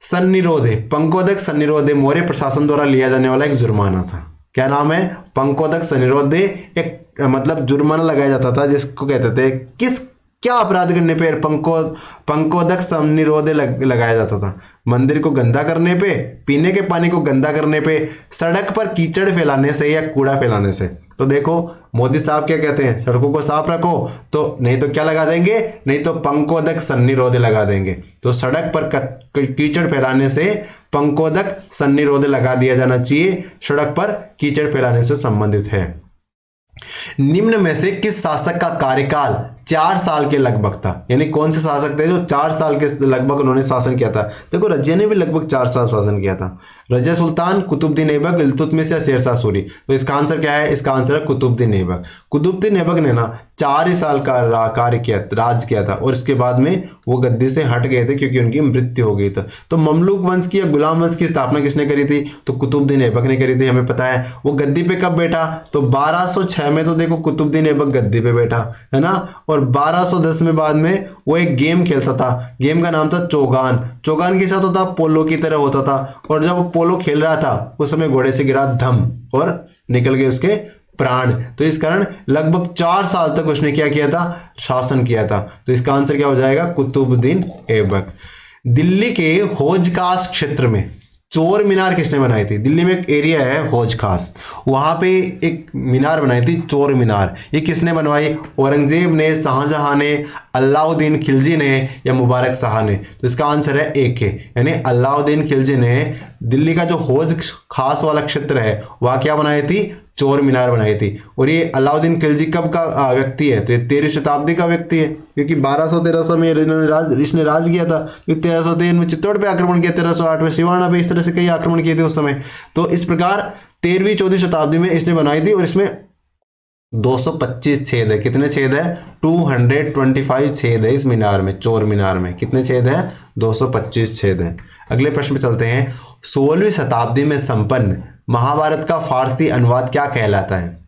सन्निरोधे, पंकोदक सन्निरोधे मौर्य प्रशासन द्वारा लिया जाने वाला एक जुर्माना था। क्या नाम है? पंकोदक सन्निरोधे, एक मतलब जुर्माना लगाया जाता था जिसको कहते थे, किस क्या अपराध करने पे पंकोदक सन्निरोधे लगाया जाता था? मंदिर को गंदा करने पे, पीने के पानी को गंदा करने पे, सड़क पर कीचड़ फैलाने से या कूड़ा फैलाने से। तो देखो मोदी साहब क्या कहते हैं, सड़कों को साफ रखो, तो नहीं तो क्या लगा देंगे? नहीं तो पंकोदक सन्निरोधे लगा देंगे। तो सड़क पर कीचड़ फैलाने से पंकोदक सन्निरोधे लगा दिया जाना चाहिए, सड़क पर कीचड़ फैलाने से संबंधित है। निम्न में से किस शासक का कार्यकाल 4 साल के लगभग था? यानी कौन से शासक थे जो 4 साल के लगभग उन्होंने शासन किया था? देखो रजिया ने भी लगभग 4 साल शासन किया था। रजिया सुल्तान, कुतुबुद्दीन ऐबक, इल्तुतमिश या शेरशाह सूरी? तो इसका आंसर क्या है? इसका आंसर है कुतुबुद्दीन ऐबक। कुतुबुद्दीन ऐबक ने ना 4 ही साल का कार्य किया, राज किया था, और इसके बाद में वो गद्दी से हट गए थे क्योंकि उनकी मृत्यु हो गई थी। तो ममलूक वंश की या गुलाम वंश की स्थापना किसने करी थी? तो कुतुबुद्दीन ऐबक ने करी थी, हमें पता है। वो गद्दी पे कब बैठा? तो 1206 में तो देखो कुतुबुद्दीन ऐबक गद्दी पे बैठा है ना। और 1210 में बाद में वो एक गेम खेलता था, गेम का नाम था चौगान। चौगान के साथ होता पोलो की तरह होता था, और जब वो पोलो खेल रहा था उस समय घोड़े से गिरा धम और निकल गए उसके प्राण। तो इस कारण लगभग 4 साल तक उसने क्या किया था? शासन किया था। तो इसका आंसर क्या हो जाएगा? कुतुबुद्दीन ऐबक। दिल्ली के हौज खास क्षेत्र में चोर मीनार किसने बनाई थी? दिल्ली में एक एरिया है हौज खास, वहां पे एक मीनार बनाई थी, चोर मीनार। ये किसने बनवाई? औरंगजेब ने, शाहजहां ने, अलाउद्दीन खिलजी ने या मुबारक शाह ने? तो इसका आंसर है ए के, यानी अलाउद्दीन खिलजी ने दिल्ली का जो हौज खास वाला क्षेत्र है वहां क्या बनाई थी? चोर मीनार बनाई थी। और ये अलाउद्दीन खिलजी कब का व्यक्ति है? तो ये 13वीं शताब्दी का व्यक्ति है, क्योंकि 1200-1300 में इसने राज किया था। 1303 में चित्तौड़ पे आक्रमण किया, 1308 में सिवाना पे, इस तरह से कई आक्रमण किए थे उस समय। तो इस प्रकार 13वीं-14वीं शताब्दी में इसने बनाई थी, और इसमें 225 छेद है। कितने छेद है? 225 छेद है इस मीनार में, चोर मीनार में। कितने छेद है? 225 छेद है। अगले प्रश्न पे चलते हैं। 16वीं शताब्दी में संपन्न महाभारत का फारसी अनुवाद क्या कहलाता है?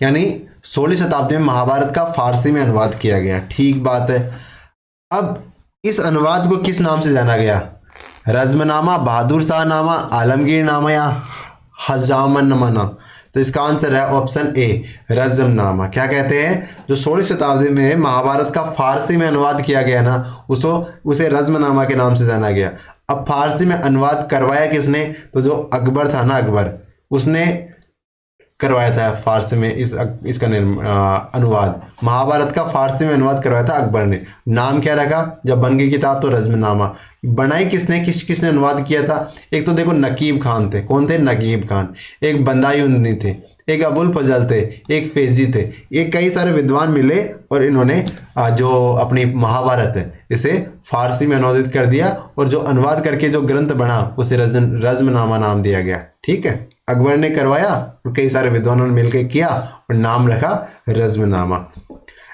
यानी 16वीं शताब्दी में महाभारत का फारसी में अनुवाद किया गया, ठीक बात है। अब इस अनुवाद को किस नाम से जाना गया? रज़्मनामा, बहादुर शाह नामा, आलमगीर नामा या हजामनामा? तो इसका आंसर है ऑप्शन ए, रज़्मनामा। क्या कहते हैं, जो 16वीं शताब्दी में महाभारत का फारसी में अनुवाद किया गया ना, उसे रज़्मनामा के नाम से जाना गया। अब फारसी में अनुवाद करवाया किसने? तो जो अकबर था ना, अकबर, उसने करवाया था फारसी में इसका अनुवाद। महाभारत का फारसी में अनुवाद करवाया था अकबर ने। नाम क्या रखा जब बन गई किताब? तो रज़्मनामा। बनाई किसने, किसने अनुवाद किया था? एक तो देखो नकीब खान थे। कौन थे? नकीब खान। एक बंदायूनी थे, एक अबुल फजल थे, एक फेजी थे। ये कई सारे विद्वान मिले और इन्होंने जो अपनी महाभारत है इसे फारसी में अनुवादित कर दिया, और जो अनुवाद करके जो ग्रंथ बना उसे रज़्मनामा नाम दिया गया। ठीक है, अकबर ने करवाया और कई सारे विद्वानों ने मिलकर किया और नाम रखा रज़्मनामा।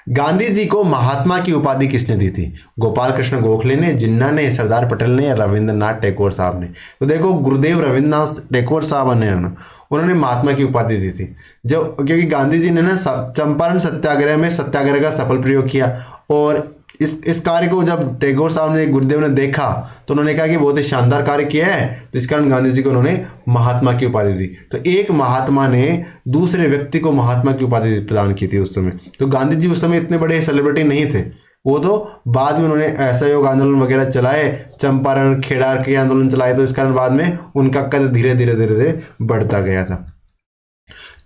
गांधी जी को महात्मा की उपाधि किसने दी थी? गोपाल कृष्ण गोखले ने, जिन्ना ने, सरदार पटेल ने या रविंद्रनाथ टैगोर साहब ने? तो देखो, गुरुदेव रविंद्रनाथ टैगोर साहब ने उन्होंने महात्मा की उपाधि दी थी, जो क्योंकि गांधी जी ने ना चंपारण सत्याग्रह में सत्याग्रह का सफल प्रयोग किया, और इस कार्य को जब टैगोर साहब ने, गुरुदेव ने देखा तो उन्होंने कहा कि बहुत ही शानदार कार्य किया है, तो इस कारण गांधी जी को उन्होंने महात्मा की उपाधि दी। तो एक महात्मा ने दूसरे व्यक्ति को महात्मा की उपाधि प्रदान की थी उस समय। तो गांधी जी उस समय इतने बड़े सेलिब्रिटी नहीं थे, वो तो बाद में उन्होंने असहयोग आंदोलन वगैरह चलाए, चंपारण खेड़ा के आंदोलन चलाए, तो इस कारण बाद में उनका कद धीरे धीरे धीरे धीरे बढ़ता गया था।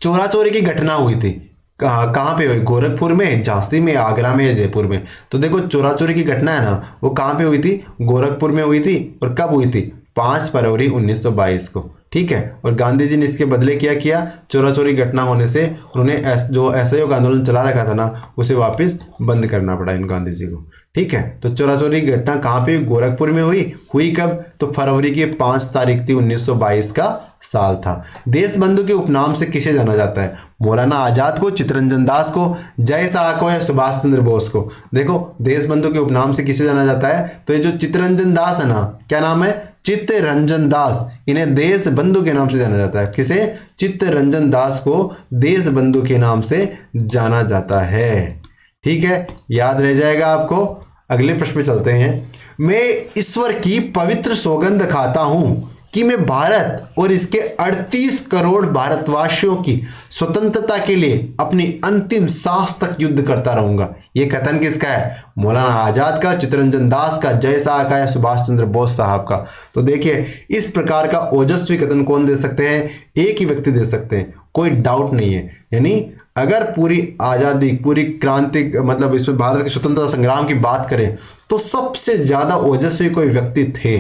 चोरा चोरी की घटना हुई थी, कहाँ पे हुई? गोरखपुर में, झांसी में, आगरा में या जयपुर में? तो देखो, चोरा चोरी की घटना है ना, वो कहाँ पे हुई थी? गोरखपुर में हुई थी। और कब हुई थी? 5 फरवरी 1922 को। ठीक है, और गांधी जी ने इसके बदले क्या किया? चोरा चोरी घटना होने से उन्होंने जो असहयोग आंदोलन चला रखा था ना, उसे वापस बंद करना पड़ा इन गांधी जी को। ठीक है, तो चोरा चोरी की घटना कहाँ पे? गोरखपुर में हुई कब? तो फरवरी की 5 तारीख थी, 1922 का साल था। देश बंधु के उपनाम से किसे जाना जाता है? मौलाना आजाद को, चित्तरंजन दास को, जय शाह को या सुभाष चंद्र बोस को? देखो, देश बंधु के उपनाम से किसे जाना जाता है? तो ये जो चित्तरंजन दास है ना, क्या नाम है? चित्तरंजन दास। इन्हें देश बंधु के नाम से जाना जाता है। किसे? चित्तरंजन दास को देश बंधु के नाम से जाना जाता है। ठीक है, याद रह जाएगा आपको। अगले प्रश्न पे चलते हैं। मैं ईश्वर की पवित्र सौगंध खाता हूं कि मैं भारत और इसके 38 करोड़ भारतवासियों की स्वतंत्रता के लिए अपनी अंतिम सांस तक युद्ध करता रहूंगा। ये कथन किसका है? मौलाना आजाद का, चित्तरंजन दास का, जय शाह का या सुभाष चंद्र बोस साहब का? तो देखिए, इस प्रकार का ओजस्वी कथन कौन दे सकते हैं? एक ही व्यक्ति दे सकते हैं, कोई डाउट नहीं है। यानी अगर पूरी आज़ादी, पूरी क्रांति, मतलब इसमें भारत के स्वतंत्रता संग्राम की बात करें तो सबसे ज्यादा ओजस्वी कोई व्यक्ति थे।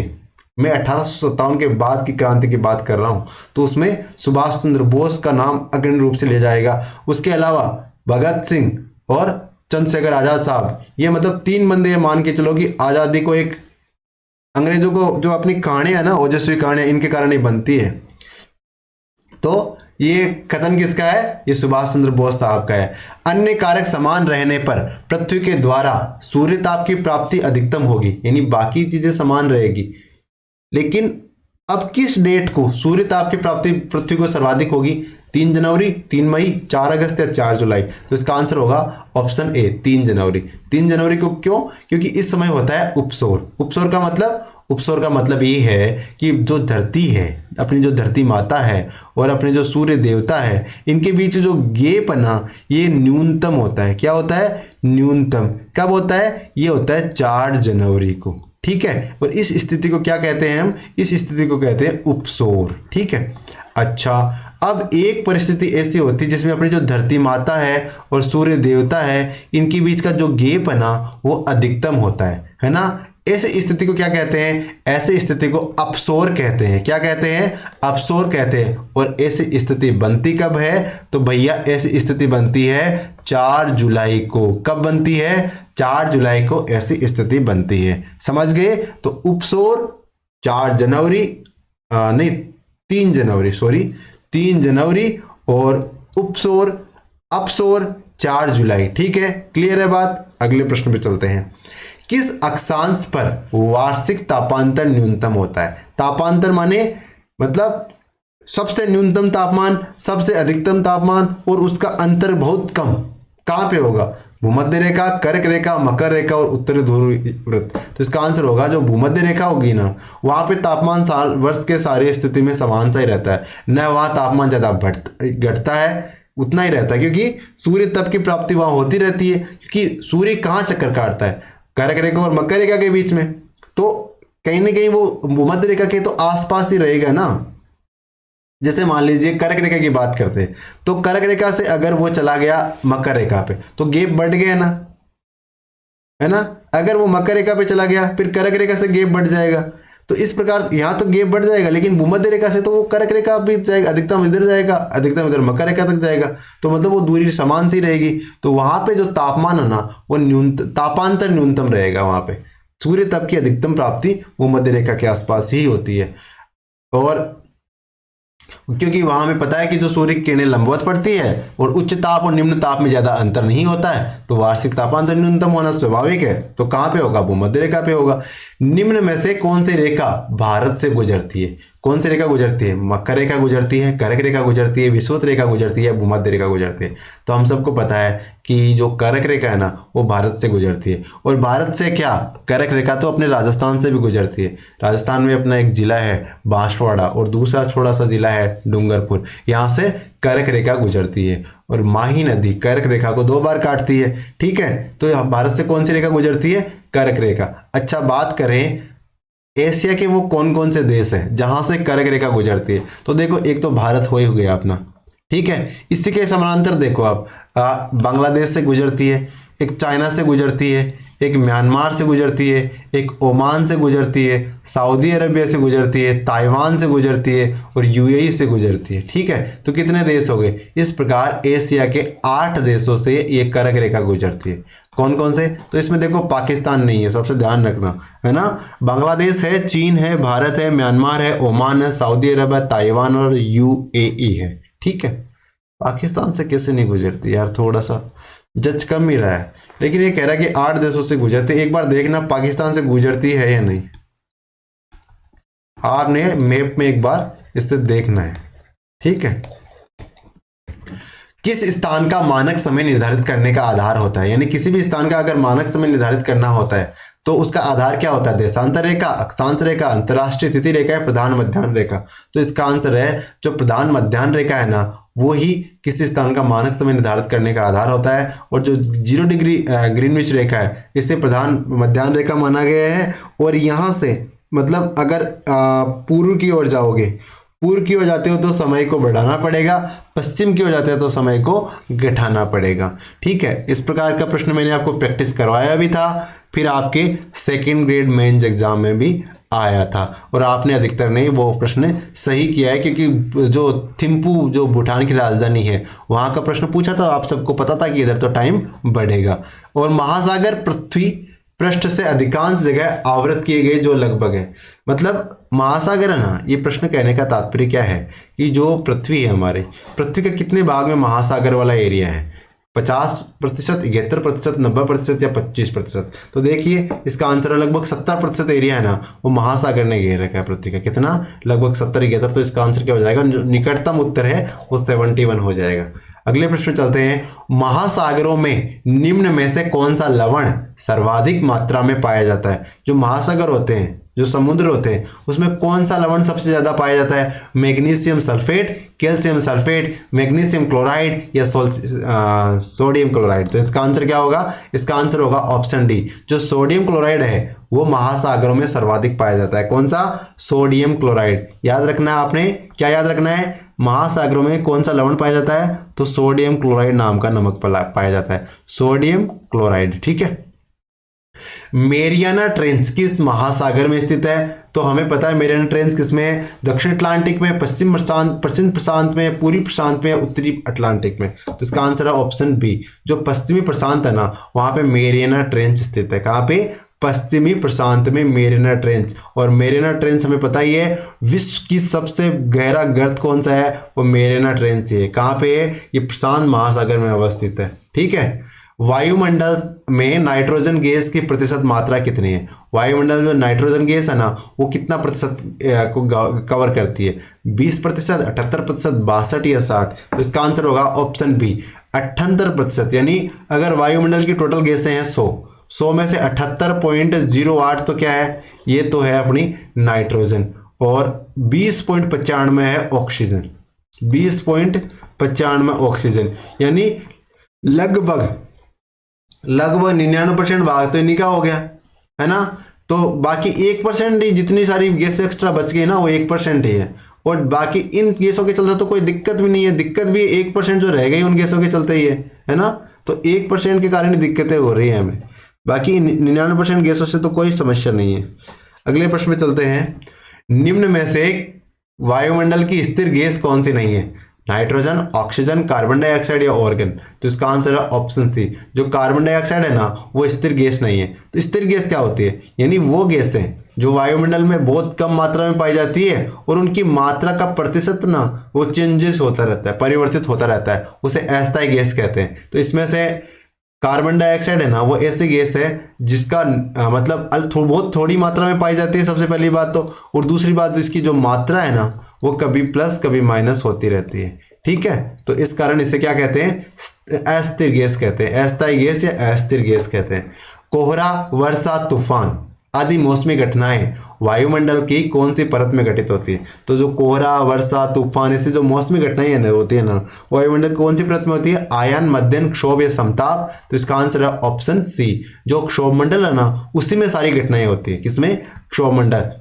मैं 1857 के बाद की क्रांति की बात कर रहा हूं, तो उसमें सुभाष चंद्र बोस का नाम अग्रणी रूप से लिया जाएगा। उसके अलावा भगत सिंह और चंद्रशेखर आजाद साहब, ये मतलब 3 बंदे मान के चलो कि आज़ादी को, एक अंग्रेजों को जो अपनी कहानियां है ना, ओजस्वी कहानियां, इनके कारण ही बनती है। तो ये कथन किसका है? ये सुभाष चंद्र बोस साहब का है। अन्य कारक समान रहने पर पृथ्वी के द्वारा सूर्य ताप की प्राप्ति अधिकतम होगी, यानी बाकी चीजें समान रहेगी, लेकिन अब किस डेट को सूर्य ताप की प्राप्ति पृथ्वी को सर्वाधिक होगी? 3 जनवरी, 3 मई, 4 अगस्त या 4 जुलाई? तो इसका आंसर होगा ऑप्शन ए, 3 जनवरी। 3 जनवरी को क्यों? क्योंकि इस समय होता है उपसौर। उपसौर का मतलब ये है कि जो धरती है, अपनी जो धरती माता है और अपने जो सूर्य देवता है, इनके बीच जो गैप है ना, ये न्यूनतम होता है। क्या होता है? न्यूनतम। कब होता है? ये होता है 4 जनवरी को। ठीक है, और इस स्थिति को क्या कहते हैं हम? इस स्थिति को कहते हैं उपसौर। ठीक है, अच्छा, अब एक परिस्थिति ऐसी होती है जिसमें अपनी जो धरती माता है और सूर्य देवता है, इनके बीच का जो गैप है ना, वो अधिकतम होता है ना? ऐसे स्थिति को क्या कहते हैं? ऐसे स्थिति को अपसौर कहते हैं। क्या कहते हैं? अपसौर कहते हैं। और ऐसी स्थिति बनती कब है? तो भैया ऐसी स्थिति बनती है 4 जुलाई को। कब बनती है? 4 जुलाई को ऐसी स्थिति बनती है। समझ गए? तो उपसौर 4 जनवरी, नहीं 3 जनवरी, सॉरी 3 जनवरी, और उपसौर, अपसौर 4 जुलाई। ठीक है, क्लियर है बात। अगले प्रश्न पे चलते हैं। किस अक्षांश पर वार्षिक तापांतर न्यूनतम होता है? तापांतर माने मतलब सबसे न्यूनतम तापमान, सबसे अधिकतम तापमान और उसका अंतर बहुत कम। कहां पे होगा? भूमध्य रेखा, कर्क रेखा, मकर रेखा और उत्तरी ध्रुव वृत्त। तो इसका आंसर होगा जो भूमध्य रेखा होगी ना, वहां पे तापमान साल वर्ष के सारी स्थिति में समान सा ही रहता है, न वहां तापमान ज्यादा घटता है, उतना ही रहता है, क्योंकि सूर्य तप की प्राप्ति वहां होती रहती है, क्योंकि सूर्य कहाँ चक्कर काटता है? कर्क रेखा और मकर रेखा के बीच में। तो कहीं ना कहीं वो भूमध्य रेखा के तो आसपास ही रहेगा ना। जैसे मान लीजिए कर्क रेखा की बात करते हैं, तो कर्क रेखा से अगर वो चला गया मकर रेखा पे तो गैप बढ़ गया ना, है ना। अगर वो मकर रेखा पे चला गया फिर कर्क रेखा से गैप बढ़ जाएगा। तो इस प्रकार यहाँ तो गैप बढ़ जाएगा, लेकिन भूमध्य रेखा से तो वो कर्क रेखा भी जाएगा, अधिकतम इधर जाएगा, अधिकतम इधर मकर रेखा तक जाएगा, तो मतलब वो दूरी समान सी रहेगी। तो वहां पे जो तापमान है ना, वो तापांतर न्यूनतम रहेगा। वहां पे सूर्य तप की अधिकतम प्राप्ति भूमध्य रेखा के आसपास ही होती है। और क्योंकि वहां हमें पता है कि जो सूर्य की किरणें लंबवत पड़ती है और उच्च ताप और निम्न ताप में ज्यादा अंतर नहीं होता है, तो वार्षिक तापांतर न्यूनतम होना स्वाभाविक है। तो कहां पे होगा? भूमध्य रेखा पे होगा। निम्न में से कौन सी रेखा भारत से गुजरती है? कौन सी रेखा गुजरती है? मकर रेखा गुजरती है, कर्क रेखा गुजरती है, विषुवत रेखा गुजरती है, भूमध्य रेखा गुजरती है। तो हम सबको पता है कि जो कर्क रेखा है ना, वो भारत से गुजरती है। और भारत से क्या, कर्क रेखा तो अपने राजस्थान से भी गुजरती है। राजस्थान में अपना एक जिला है बांसवाड़ा और दूसरा छोटा सा जिला है डूंगरपुर, यहाँ से कर्क रेखा गुजरती है। और माही नदी कर्क रेखा को 2 बार काटती है। ठीक है, तो भारत से कौन सी रेखा गुजरती है? कर्क रेखा। अच्छा, बात करें एशिया के वो कौन कौन से देश हैं जहां से कर्क रेखा गुजरती है? तो देखो, एक तो भारत हो ही गया अपना, ठीक है। इसी के समानांतर देखो आप, बांग्लादेश से गुजरती है, एक चाइना से गुजरती है, एक म्यांमार से गुजरती है, एक ओमान से गुजरती है, सऊदी अरबिया से गुजरती है, ताइवान से गुजरती है और यूएई से गुजरती है। ठीक है, तो कितने देश हो गए? इस प्रकार एशिया के 8 देशों से ये कर्क रेखा गुजरती है। कौन कौन से? तो इसमें देखो पाकिस्तान नहीं है, सबसे ध्यान रखना, है ना। बांग्लादेश है, चीन है, भारत है, म्यांमार है, ओमान है, सऊदी अरब है, ताइवान और यूएई है। ठीक है, पाकिस्तान से कैसे नहीं गुजरती यार? थोड़ा सा जज कम ही रहा है, लेकिन ये कह रहा है कि 8 देशों से गुजरती है। एक बार देखना पाकिस्तान से गुजरती है या नहीं, आपने मैप में एक बार इससे देखना है। ठीक है, किस स्थान का मानक समय निर्धारित करने का आधार होता है? यानी किसी भी स्थान का अगर मानक समय निर्धारित करना होता है तो उसका आधार क्या होता है? देशांतर रेखा, अक्षांश रेखा, अंतरराष्ट्रीय तिथि रेखा, प्रधान मध्याह्न रेखा। तो इसका आंसर है जो प्रधान मध्याह्न रेखा है ना, वो ही किसी स्थान का मानक समय निर्धारित करने का आधार होता है। और जो 0 डिग्री ग्रीनविच रेखा है, इसे प्रधान मध्याह्न रेखा माना गया है। और यहाँ से मतलब अगर पूर्व की ओर जाओगे, पूर्व की ओर जाते हो तो समय को बढ़ाना पड़ेगा, पश्चिम की ओर जाते हो तो समय को घटाना पड़ेगा। ठीक है, इस प्रकार का प्रश्न मैंने आपको प्रैक्टिस करवाया भी था, फिर आपके 2nd ग्रेड मेंस एग्जाम में भी आया था और आपने अधिकतर ने वो प्रश्न सही किया है, क्योंकि जो थिम्पू जो भूटान की राजधानी है वहाँ का प्रश्न पूछा था, आप सबको पता था कि इधर तो टाइम बढ़ेगा। और महासागर पृथ्वी पृष्ठ से अधिकांश जगह आवृत किए गए जो लगभग है, मतलब महासागर है ना, ये प्रश्न कहने का तात्पर्य क्या है कि जो पृथ्वी है हमारे, पृथ्वी के कितने भाग में महासागर वाला एरिया है? 50%, 71%, 90% या 25%? तो देखिए इसका आंसर है लगभग 70% एरिया है ना, वो महासागर ने घेर रखा है पृथ्वी का। कितना? लगभग 70-71। तो इसका आंसर क्या हो जाएगा? जो निकटतम उत्तर है वो 71 हो जाएगा। अगले प्रश्न चलते हैं। महासागरों में निम्न में से कौन सा लवण सर्वाधिक मात्रा में पाया जाता है? जो महासागर होते हैं, जो समुद्र होते हैं, उसमें कौन सा लवण सबसे ज्यादा पाया जाता है? Magnesium sulphate, calcium sulphate, magnesium chloride या सोडियम क्लोराइड? तो इसका आंसर क्या होगा? इसका आंसर होगा ऑप्शन डी, जो सोडियम क्लोराइड है वो महासागरों में सर्वाधिक पाया जाता है। कौन सा? Sodium chloride. याद रखना है आपने, क्या याद रखना है? महासागरों में कौन सा लवण पाया जाता है? तो सोडियम क्लोराइड नाम का नमक पाया जाता है, सोडियम क्लोराइड। ठीक है, मेरियाना ट्रेंच किस महासागर में स्थित है? तो हमें पता है मेरियाना ट्रेंच किसमें है? दक्षिण अटलांटिक में, पश्चिम प्रशांत में, पूर्वी प्रशांत में, उत्तरी अटलांटिक में। तो इसका आंसर है ऑप्शन बी, जो पश्चिमी प्रशांत है ना, वहां पे मेरियाना ट्रेंच स्थित है। कहां पे? पश्चिमी प्रशांत में मेरिना ट्रेंच, और मेरिना ट्रेंच हमें पता ही है विश्व की सबसे गहरा गर्त कौन सा है, वो मेरिना ट्रेंच है। कहाँ पे है, ये प्रशांत महासागर में अवस्थित है। ठीक है। वायुमंडल में नाइट्रोजन गैस की प्रतिशत मात्रा कितनी है, वायुमंडल में नाइट्रोजन गैस है ना वो कितना प्रतिशत को कवर करती है, 20%, 78%, 62 या 60। तो इसका आंसर होगा ऑप्शन बी 78%। यानी अगर वायुमंडल की टोटल गैसें हैं 100 में से 78.08 तो क्या है, ये तो है अपनी नाइट्रोजन, और 20.95 है ऑक्सीजन, 20.95 ऑक्सीजन। यानी लगभग 99% भाग तो इन्हीं का हो गया है ना। तो बाकी 1% ही, जितनी सारी गैस एक्स्ट्रा बच गई ना वो 1% ही है, और बाकी इन गैसों के चलते तो कोई दिक्कत भी नहीं है। दिक्कत भी 1% जो रह गई उन गैसों के चलते ही है ना। तो 1% के कारण दिक्कतें हो रही हैं हमें, बाकी 99% गैसों से तो कोई समस्या नहीं है। अगले प्रश्न में चलते हैं। निम्न में से वायुमंडल की स्थिर गैस कौन सी नहीं है, नाइट्रोजन, ऑक्सीजन, कार्बन डाइऑक्साइड या ऑर्गन। तो इसका आंसर है ऑप्शन सी, जो कार्बन डाइऑक्साइड है ना वो स्थिर गैस नहीं है। तो स्थिर गैस क्या होती है, यानी वो गैसें जो वायुमंडल में बहुत कम मात्रा में पाई जाती है और उनकी मात्रा का प्रतिशत ना वो चेंजेस होता रहता है, परिवर्तित होता रहता है, उसे अस्थायी गैस कहते हैं। तो इसमें से कार्बन डाइऑक्साइड है ना वो ऐसी गैस है जिसका मतलब बहुत थोड़ी मात्रा में पाई जाती है, सबसे पहली बात तो, और दूसरी बात इसकी जो मात्रा है ना वो कभी प्लस कभी माइनस होती रहती है। ठीक है। तो इस कारण इसे क्या कहते हैं, अस्थिर गैस कहते हैं, अस्थायी गैस या अस्थिर गैस कहते हैं। कोहरा, वर्षा, तूफान आदि मौसमी घटनाएं वायुमंडल की कौन सी परत में घटित होती है। तो जो कोहरा, वर्षा, तूफान ऐसी जो मौसमी घटनाएं होती है ना वायुमंडल कौन सी परत में होती है, आयन, मध्यम, क्षोभ या समताप। तो इसका आंसर है ऑप्शन सी, जो क्षोभ मंडल है ना उसी में सारी घटनाएं होती है। किसमें, क्षोभ मंडल।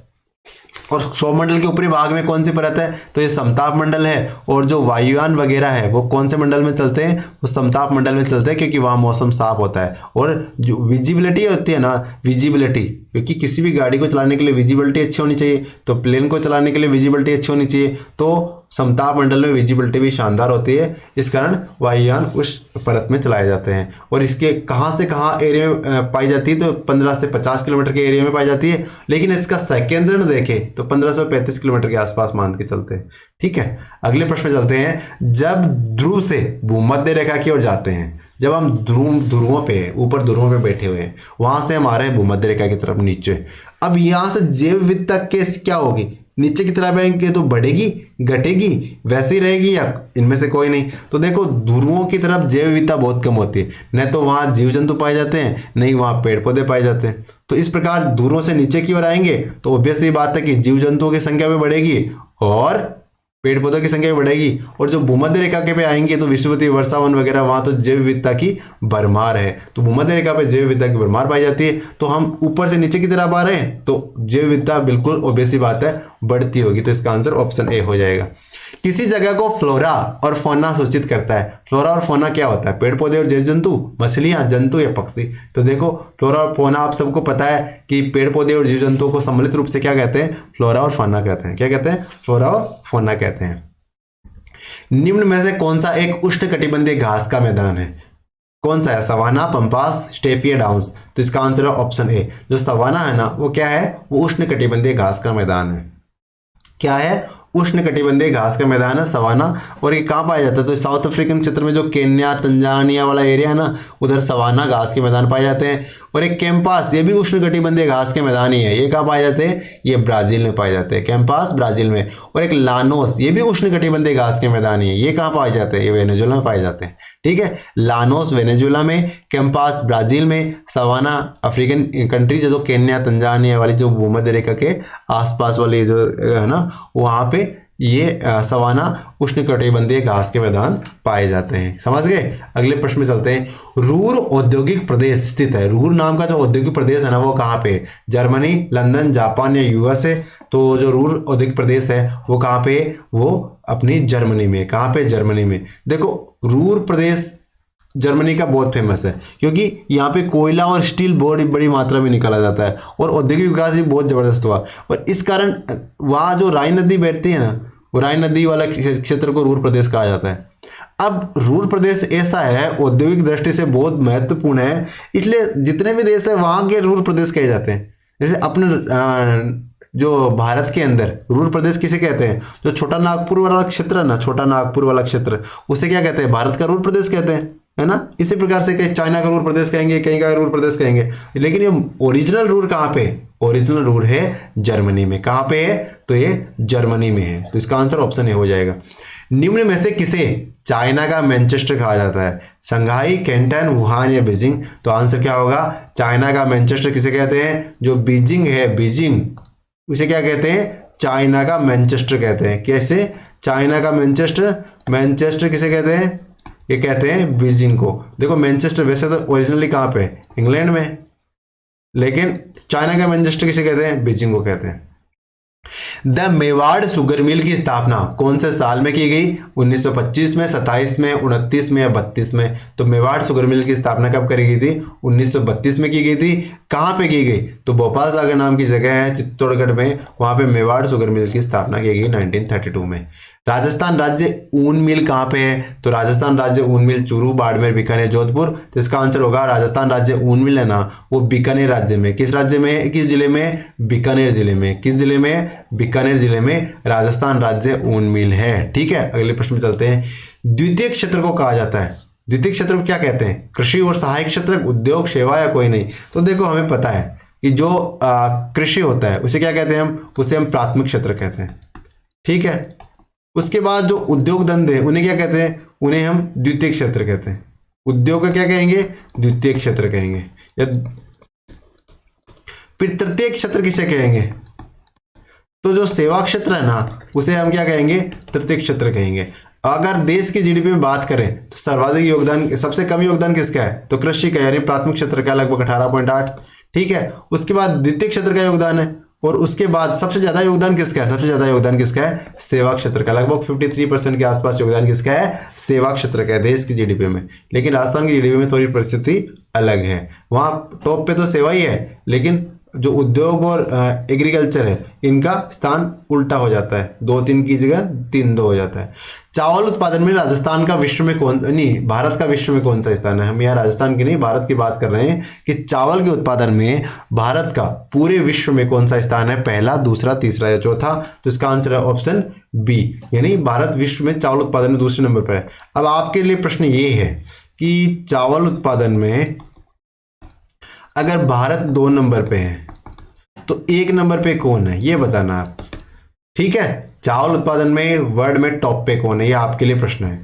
और क्षोभ मंडल के ऊपरी भाग में कौन सी परत है, तो ये समताप मंडल है। और जो वायुयान वगैरह है वो कौन से मंडल में चलते हैं, वो समताप मंडल में चलते हैं, क्योंकि वहाँ मौसम साफ होता है। और जो विजिबिलिटी होती है ना, विजिबिलिटी, क्योंकि किसी भी गाड़ी को चलाने के लिए विजिबिलिटी अच्छी होनी चाहिए, तो प्लेन को चलाने के लिए विजिबिलिटी अच्छी होनी चाहिए, तो समताप मंडल में विजिबिलिटी भी शानदार होती है। इस कारण वायुयान उस परत में चलाए जाते हैं। और इसके कहाँ से कहाँ एरिया में पाई जाती है, तो 15 से 50 किलोमीटर के एरिया में पाई जाती है, लेकिन इसका सकेंद्रण देखें तो 1535 किलोमीटर के आसपास मान के चलते हैं। ठीक है। अगले प्रश्न में चलते हैं। जब ध्रुव से भूमध्य रेखा की ओर जाते हैं, जब हम ध्रुवों पे ऊपर ध्रुवों पे बैठे हुए हैं, वहां से हम आ रहे हैं भूमध्य रेखा की तरफ नीचे। अब यहाँ से जैव विविधता कैसे क्या होगी, नीचे की तरफ आएंगे तो बढ़ेगी, घटेगी, वैसी रहेगी, या इनमें से कोई नहीं। तो देखो ध्रुवों की तरफ जैव विविधता बहुत कम होती है, न तो वहाँ जीव जंतु पाए जाते हैं, नहीं वहाँ पेड़ पौधे पाए जाते हैं। तो इस प्रकार ध्रुवों से नीचे की ओर आएंगे तो ऑब्वियस सी बात है कि जीव जंतुओं की संख्या भी बढ़ेगी और पेड़ पौधों की संख्या भी बढ़ेगी। और जो भूमध्य रेखा के पे आएंगे तो विषुवतीय, वर्षावन वगैरह वहां तो जैव विविधता की भरमार है। तो भूमध्य रेखा पे जैव विविधता की भरमार पाई जाती है। तो हम ऊपर से नीचे की तरफ आ रहे हैं तो जैव विविधता बिल्कुल ऑब्वियस सी बात है बढ़ती होगी। तो इसका आंसर ऑप्शन ए हो जाएगा। किसी जगह को फ्लोरा और फौना सूचित करता है। फ्लोरा और फौना क्या होता है, पेड़ पौधे और जैव जंतु, मछलियां, जंतु या पक्षी। तो देखो फ्लोरा और फौना आप सबको पता है कि पेड़ पौधे और जीव जंतुओं को सम्मिलित रूप से क्या कहते हैं, फ्लोरा और फौना कहते हैं। क्या कहते हैं, फ्लोरा और फौना कहते हैं। निम्न में से कौन सा एक उष्णकटिबंधीय घास का मैदान है, कौन सा है, सवाना, पंपास, स्टेपी या डाउन्स। तो इसका आंसर है ऑप्शन ए, जो सवाना है ना वो क्या है, वो उष्णकटिबंधीय घास का मैदान है। क्या है, उष्णकटिबंधीय घास का मैदान है सवाना। और ये कहाँ पाया जाता है, तो साउथ अफ्रीकन क्षेत्र में जो केन्या, तंजानिया वाला एरिया है ना उधर सवाना घास के मैदान पाए जाते हैं। और एक कैंपास, ये भी उष्णकटिबंधीय घास के मैदान ही है। ये कहाँ पाए जाते हैं, ये ब्राजील में पाए जाते हैं, कैंपास ब्राजील में। और एक लानोस, ये भी उष्णकटिबंधीय घास के मैदान ही है। ये कहाँ पाए जाते हैं, ये वेनेजुएला में पाए जाते हैं। ठीक है, लानोस वेनेजुएला में, कैंपास ब्राजील में, सवाना अफ्रीकन कंट्रीज जो केन्या, तंजानिया वाली जो भूमध्य रेखा के आसपास वाली जो है ना वहाँ पे ये सवाना उष्णकटिबंधीय घास के मैदान पाए जाते हैं। समझ गए। अगले प्रश्न में चलते हैं। रूर औद्योगिक प्रदेश स्थित है। रूर नाम का जो औद्योगिक प्रदेश है ना वो कहाँ पे, जर्मनी, लंदन, जापान या यूएसए। तो जो रूर औद्योगिक प्रदेश है वो कहाँ पे, वो अपनी जर्मनी में। कहाँ पे, जर्मनी में। देखो रूर प्रदेश जर्मनी का बहुत फेमस है क्योंकि यहाँ पे कोयला और स्टील बहुत बड़ी मात्रा में निकाला जाता है और औद्योगिक विकास भी बहुत जबरदस्त हुआ। और इस कारण वहाँ जो राइन नदी बहती है ना वो राइन नदी वाला क्षेत्र को रूर प्रदेश कहा जाता है। अब रूर प्रदेश ऐसा है, औद्योगिक दृष्टि से बहुत महत्वपूर्ण है, इसलिए जितने भी देश है वहां के रूर प्रदेश कहे जाते हैं। जैसे अपने जो भारत के अंदर रूर प्रदेश किसे कहते हैं, जो छोटा नागपुर वाला क्षेत्र है ना, छोटा नागपुर वाला क्षेत्र, उसे क्या कहते हैं, भारत का रूर प्रदेश कहते हैं, है ना। इसी प्रकार से कहीं चाइना का रूर प्रदेश कहेंगे, कहीं का रूर प्रदेश कहेंगे, लेकिन ये ओरिजिनल रूर कहाँ पे, ओरिजिनल रूर है जर्मनी में। कहाँ पे है, तो ये जर्मनी में है। तो इसका आंसर ऑप्शन ए हो जाएगा। निम्न में से किसे चाइना का मैनचेस्टर कहा जाता है, शंघाई, कैंटन, वुहान या बीजिंग। तो आंसर क्या होगा, चाइना का मैनचेस्टर किसे कहते हैं, जो बीजिंग है, बीजिंग उसे क्या कहते हैं, चाइना का मैनचेस्टर कहते हैं। कैसे, चाइना का मैनचेस्टर, मैनचेस्टर किसे कहते हैं, ये कहते हैं बीजिंग को। देखो मैनचेस्टर वैसे तो ओरिजिनली कहाँ पे, इंग्लैंड में, लेकिन चाइना का मैनचेस्टर किसे कहते हैं, बीजिंग को कहते हैं। द मेवाड़ शुगर मिल की स्थापना कौन से साल में की गई, 1925 में, 27 में, 29 में या 32 में। तो मेवाड़ शुगर मिल की स्थापना कब करी गई थी, 1932 में की गई थी। कहाँ पे की गई, तो भोपाल सागर नाम की जगह है चित्तौड़गढ़ में, वहां पे मेवाड़ शुगर मिल की स्थापना की गई 1932 में। राजस्थान राज्य ऊन मिल कहाँ पे है, तो राजस्थान राज्य ऊन मिल चूरू, बाड़मेर, बीकानेर, जोधपुर। तो इसका आंसर होगा राजस्थान राज्य ऊन मिल है ना, वो बीकानेर राज्य में। किस राज्य में, किस जिले में, बीकानेर जिले में। किस जिले में, बीकानेर जिले में राजस्थान राज्य ऊन मिल है। ठीक है, अगले प्रश्न में चलते हैं। द्वितीय क्षेत्र को कहा जाता है, द्वितीय क्षेत्र को क्या कहते हैं, कृषि और सहायक क्षेत्र, उद्योग, सेवा या कोई नहीं। तो देखो हमें पता है कि जो कृषि होता है उसे क्या कहते हैं उसे हम प्राथमिक क्षेत्र कहते हैं। ठीक है, उसके बाद जो उद्योग धंधे उन्हें क्या कहते हैं, उन्हें हम द्वितीय क्षेत्र कहते हैं। उद्योग का क्या कहेंगे, द्वितीय क्षेत्र कहेंगे। या फिर तृतीय क्षेत्र किसे कहेंगे, तो जो सेवा क्षेत्र है ना उसे हम क्या कहेंगे, तृतीय क्षेत्र कहेंगे। अगर देश की जीडीपी में बात करें तो सर्वाधिक योगदान, सबसे कम योगदान किसका है, तो कृषि का, यानी प्राथमिक क्षेत्र का लगभग 18.8। ठीक है, उसके बाद द्वितीय क्षेत्र का योगदान है, और उसके बाद सबसे ज्यादा योगदान किसका है, सबसे ज्यादा योगदान किसका है, सेवा क्षेत्र का। लगभग 53% के आसपास योगदान किसका है, सेवा क्षेत्र का है देश की जीडीपी में। लेकिन राजस्थान की जीडीपी में थोड़ी परिस्थिति अलग है, वहां टॉप पे तो सेवा ही है, लेकिन जो उद्योग और एग्रीकल्चर है इनका स्थान उल्टा हो जाता है, 2-3 की जगह 3-2 हो जाता है। चावल उत्पादन में राजस्थान का विश्व में कौन, नहीं भारत का विश्व में कौन सा स्थान है, हम यहाँ राजस्थान की नहीं भारत की बात कर रहे हैं कि चावल के उत्पादन में भारत का पूरे विश्व में कौन सा स्थान है, पहला, दूसरा, तीसरा या चौथा। तो इसका आंसर है ऑप्शन बी, यानी भारत विश्व में चावल उत्पादन में दूसरे नंबर पर है। अब आपके लिए प्रश्न ये है कि चावल उत्पादन में अगर भारत 2 नंबर पे है तो 1 नंबर पे कौन है, ये बताना आप। ठीक है, चावल उत्पादन में वर्ल्ड में टॉप पे कौन है, ये आपके लिए प्रश्न है।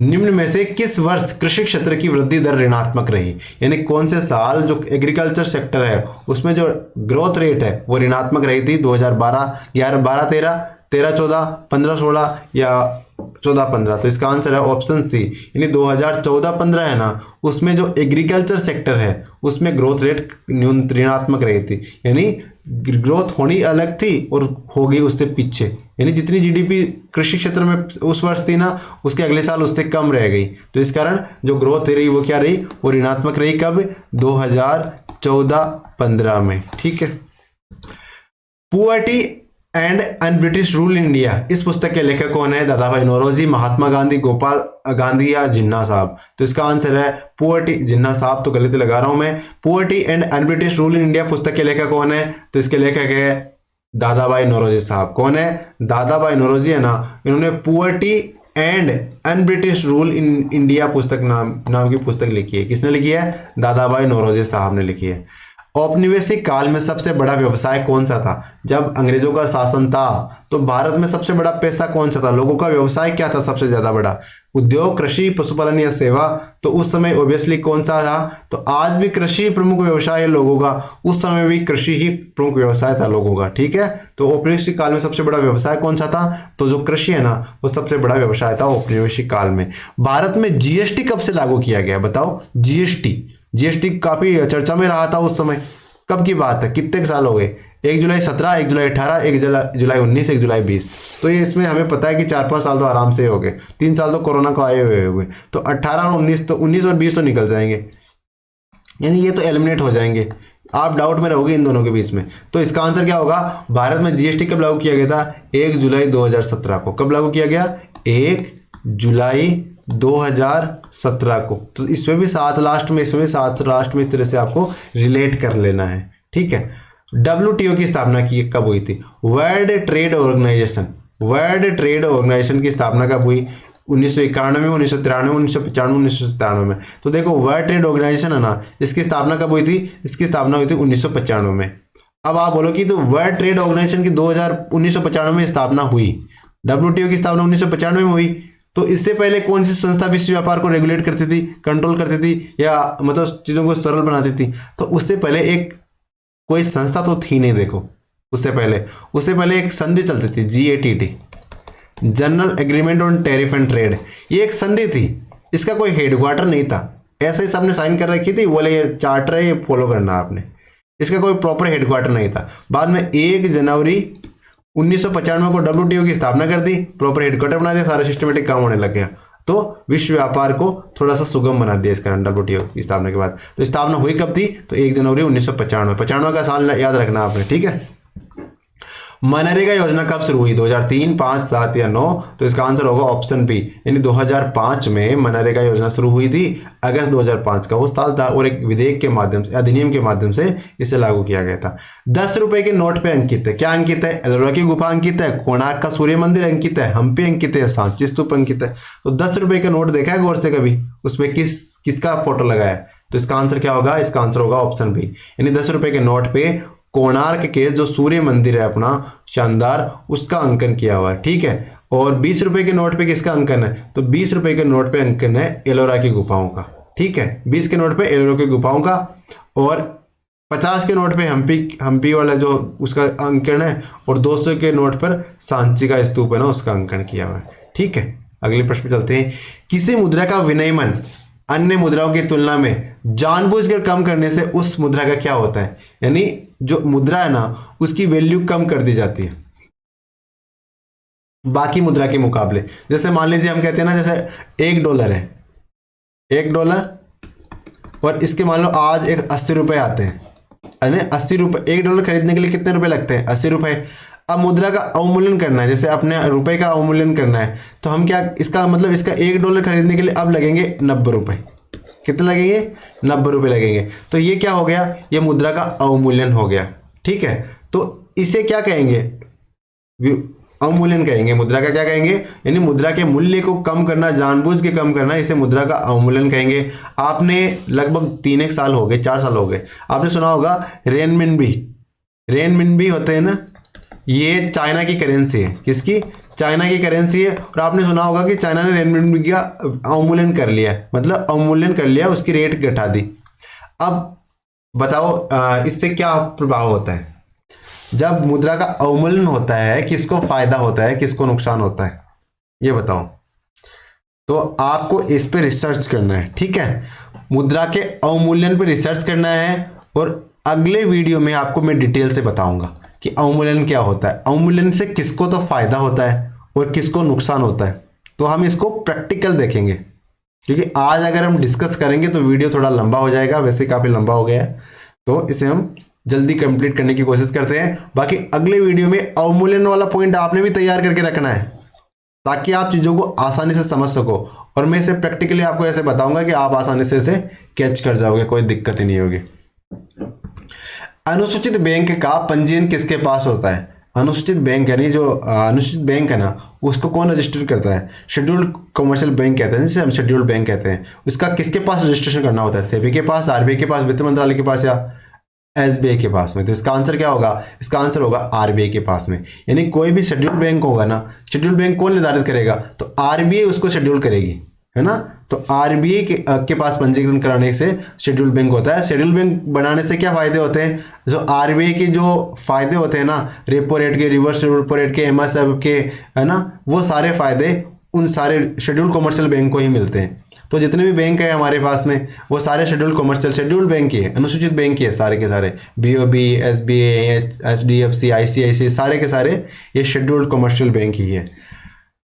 निम्न में से किस वर्ष कृषि क्षेत्र की वृद्धि दर ऋणात्मक रही, यानी कौन से साल जो एग्रीकल्चर सेक्टर है उसमें जो ग्रोथ रेट है वो ऋणात्मक रही थी, 2012, 11, 12, 13, 13, 14, 15, 16 या 14-15। तो इसका आंसर है ऑप्शन सी, यानी 2014-15 है ना, उसमें जो एग्रीकल्चर सेक्टर है उसमें ग्रोथ रेट ऋणात्मक रही थी, यानी ग्रोथ होनी अलग थी और हो गई उससे पीछे, यानी जितनी जीडीपी कृषि क्षेत्र में उस वर्ष थी ना उसके अगले साल उससे कम रह गई। तो इस कारण जो ग्रोथ रही वो क्या रही, वो ऋणात्मक रही। कब, 2014-15 में। ठीक है, poverty and un British rule in India, इस पुस्तक के लेखक कौन है, दादाभाई नौरोजी, महात्मा गांधी, गोपाल गांधी या जिन्ना साहब। तो इसका आंसर है पुअर्टी, जिन्ना साहब तो गलत लगा रहा हूं मैं। Poverty and un British rule in India पुस्तक के लेखक कौन है, तो इसके लेखक है दादाभाई नौरोजी साहब। कौन है, दादाभाई नौरोजी है ना, इन्होंने poverty and un British rule in India पुस्तक नाम की पुस्तक लिखी है। किसने लिखी है, दादाभाई नौरोजी साहब ने लिखी है। औपनिवेशिक काल में सबसे बड़ा व्यवसाय कौन सा था, जब अंग्रेजों का शासन था तो भारत में सबसे बड़ा पैसा कौन सा था, लोगों का व्यवसाय क्या था सबसे ज्यादा बड़ा, उद्योग, कृषि, पशुपालन या सेवा। तो उस समय ऑब्वियसली कौन सा था, तो आज भी कृषि प्रमुख व्यवसाय है लोगों का, उस समय भी कृषि ही प्रमुख व्यवसाय था लोगों का। ठीक है, तो औपनिवेशिक काल में सबसे बड़ा व्यवसाय कौन सा था, तो जो कृषि है ना वो सबसे बड़ा व्यवसाय था औपनिवेशिक काल में। भारत में जीएसटी कब से लागू किया गया, बताओ। जीएसटी काफी चर्चा में रहा था उस समय, कब की बात है, कितने साल हो गए, 1 जुलाई 17, 1 जुलाई 18, 1 जुलाई 19, 1 जुलाई 20। तो ये इसमें हमें पता है कि 4-5 साल तो आराम से हो गए, 3 साल तो कोरोना को आए हुए तो 18 और 19 तो 19 और 20 तो निकल जाएंगे, यानी ये तो एलिमिनेट हो जाएंगे। आप डाउट में रहोगे इन दोनों के बीच में। तो इसका आंसर क्या होगा, भारत में जीएसटी कब लागू किया गया था, 1 जुलाई 2017 को। कब लागू किया गया, 1 जुलाई 2017 को। तो इसमें भी 7 लास्ट में, इसमें भी 7 लास्ट में, इस तरह से आपको रिलेट कर लेना है, ठीक है। WTO की स्थापना की कब हुई थी? World trade organisation, world trade organisation की स्थापना कब हुई? 1991 में, 1993 में, 1995, 1997 में। तो देखो वर्ल्ड ट्रेड ऑर्गेनाइजेशन है ना, इसकी स्थापना कब हुई थी? इसकी स्थापना हुई थी 1995 में। अब आप बोलो कि तो वर्ल्ड ट्रेड ऑर्गेनाइजेशन की 1995 में स्थापना हुई, WTO की स्थापना 1995 में हुई, तो इससे पहले कौन सी संस्था विश्व व्यापार को रेगुलेट करती थी, कंट्रोल करती थी, या मतलब चीजों को सरल बनाती थी? तो उससे पहले एक कोई संस्था तो थी नहीं। देखो उससे पहले एक संधि चलती थी, GATT, general agreement on tariff and trade. ये एक संधि थी, इसका कोई हेडक्वार्टर नहीं था, ऐसे ही सबने साइन कर रखी थी, बोले ये चार्टर है, ये फॉलो करना आपने, इसका कोई प्रॉपर हेडक्वार्टर नहीं था। बाद में 1 जनवरी 1995 को WTO की स्थापना कर दी, प्रॉपर हेडक्वार्टर बना दिया, सारा सिस्टमेटिक काम होने लग गया, तो विश्व व्यापार को थोड़ा सा सुगम बना दिया इसका WTO की स्थापना के बाद। तो स्थापना हुई कब थी? तो 1 जनवरी 1995, 95 का साल याद रखना आपने, ठीक है। मनरेगा योजना कब शुरू हुई? 2003, 5, 7 या 9? तो इसका आंसर होगा ऑप्शन बी, यानी 2005 में मनरेगा योजना शुरू हुई थी। अगस्त 2005 का वो साल था, और एक विधेयक के माध्यम से, अधिनियम के माध्यम से इसे लागू किया गया था। 10 रुपए के नोट पे अंकित है, क्या अंकित है? एलोरा की गुफा अंकित है, कोणार्क का सूर्य मंदिर अंकित है, हम्पी अंकित है, सांची स्तूप अंकित है। तो 10 रुपए का नोट देखा है गौर से कभी? उसमें किसका फोटो लगा है? तो इसका आंसर क्या होगा? इसका आंसर होगा ऑप्शन बी, यानी 10 रुपए के नोट पे कोणार्क के जो सूर्य मंदिर है अपना शानदार, उसका अंकन किया हुआ है, ठीक है। और 20 रुपए के नोट पे किसका अंकन है? तो 20 रुपए के नोट पे अंकन है एलोरा की गुफाओं का, ठीक है। 20 के नोट पे एलोरा की गुफाओं का, और 50 के नोट पे हम्पी वाला जो उसका अंकन है, और 200 के नोट पर सांची का स्तूप है ना, उसका अंकन किया हुआ है, ठीक है। अगले प्रश्न पे चलते हैं। किसी मुद्रा का विनियमन अन्य मुद्राओं की तुलना में जानबूझकर कम करने से उस मुद्रा का क्या होता है? यानी जो मुद्रा है ना, उसकी वैल्यू कम कर दी जाती है बाकी मुद्रा के मुकाबले। जैसे मान लीजिए हम कहते हैं ना, जैसे $1 है, $1, और इसके मान लो आज एक 80 रुपए आते हैं, यानी 80 रुपए, $1 खरीदने के लिए कितने रुपए लगते हैं? 80 रुपए। अब मुद्रा का अवमूल्यन करना है, जैसे अपने रुपए का अवमूल्यन करना है, तो हम क्या, इसका मतलब इसका $1 खरीदने के लिए अब लगेंगे 90 रुपए। कितने लगेंगे? 90 रुपए लगेंगे। तो ये क्या हो गया? ये मुद्रा का अवमूल्यन हो गया, ठीक है। तो इसे क्या कहेंगे? अवमूल्यन कहेंगे। मुद्रा का क्या कहेंगे? यानी मुद्रा के मूल्य को कम करना, जानबूझ के कम करना, इसे मुद्रा का अवमूल्यन कहेंगे। आपने लगभग 3 साल हो गए, 4 साल हो गए, आपने सुना होगा रेनमिनबी होते हैं ना, ये चाइना की करेंसी है। किसकी? चाइना की करेंसी है। और आपने सुना होगा कि चाइना ने रेनमिनबी का अवमूल्यन कर लिया, मतलब अवमूल्यन कर लिया, उसकी रेट घटा दी। अब बताओ इससे क्या प्रभाव होता है? जब मुद्रा का अवमूल्यन होता है, किसको फायदा होता है, किसको नुकसान होता है, ये बताओ। तो आपको इस पे रिसर्च करना है, ठीक है। मुद्रा के अवमूल्यन पे रिसर्च करना है, और अगले वीडियो में आपको मैं डिटेल से बताऊंगा कि अवमूल्यन क्या होता है, अवमूल्यन से किसको तो फायदा होता है और किसको नुकसान होता है। तो हम इसको प्रैक्टिकल देखेंगे, क्योंकि आज अगर हम डिस्कस करेंगे तो वीडियो थोड़ा लंबा हो जाएगा, वैसे काफ़ी लंबा हो गया है, तो इसे हम जल्दी कंप्लीट करने की कोशिश करते हैं। बाकी अगले वीडियो में अवमूल्यन वाला पॉइंट आपने भी तैयार करके रखना है, ताकि आप चीज़ों को आसानी से समझ सको, और मैं इसे प्रैक्टिकली आपको ऐसे बताऊंगा कि आप आसानी से इसे कैच कर जाओगे, कोई दिक्कत ही नहीं होगी। अनुसूचित बैंक का पंजीयन किसके पास होता है? अनुसूचित बैंक यानी जो अनुसूचित बैंक है ना, उसको कौन रजिस्टर करता है? शेड्यूल्ड कमर्शियल बैंक कहते हैं, जिसे हम शेड्यूल्ड बैंक कहते हैं। उसका किसके पास रजिस्ट्रेशन करना होता है? सेबी के पास, आरबीआई के पास, वित्त मंत्रालय के पास, या एसबीआई के पास में? तो इसका आंसर क्या होगा? इसका आंसर होगा आरबीआई के पास में। यानी कोई भी शेड्यूल्ड बैंक होगा ना, शेड्यूल्ड बैंक कौन निर्धारित करेगा? तो आरबीआई उसको शेड्यूल करेगी, है ना। तो आरबीआई के पास पंजीकरण कराने से शेड्यूल्ड बैंक होता है। शेड्यूल्ड बैंक बनाने से क्या फायदे होते हैं? जो आरबीआई के जो फायदे होते हैं ना, रेपो रेट के, रिवर्स रेपो रेट के, एमएसएफ के, है ना, वो सारे फायदे उन सारे शेड्यूल्ड कमर्शियल बैंक को ही मिलते हैं। तो जितने भी बैंक है हमारे पास में, वो सारे शेड्यूल्ड बैंक ही है, अनुसूचित बैंक ही है सारे के सारे। बीओबी, एसबीआई, एचडीएफसी, आईसीआईसी, सारे के सारे ये शेड्यूल्ड कमर्शियल बैंक ही है।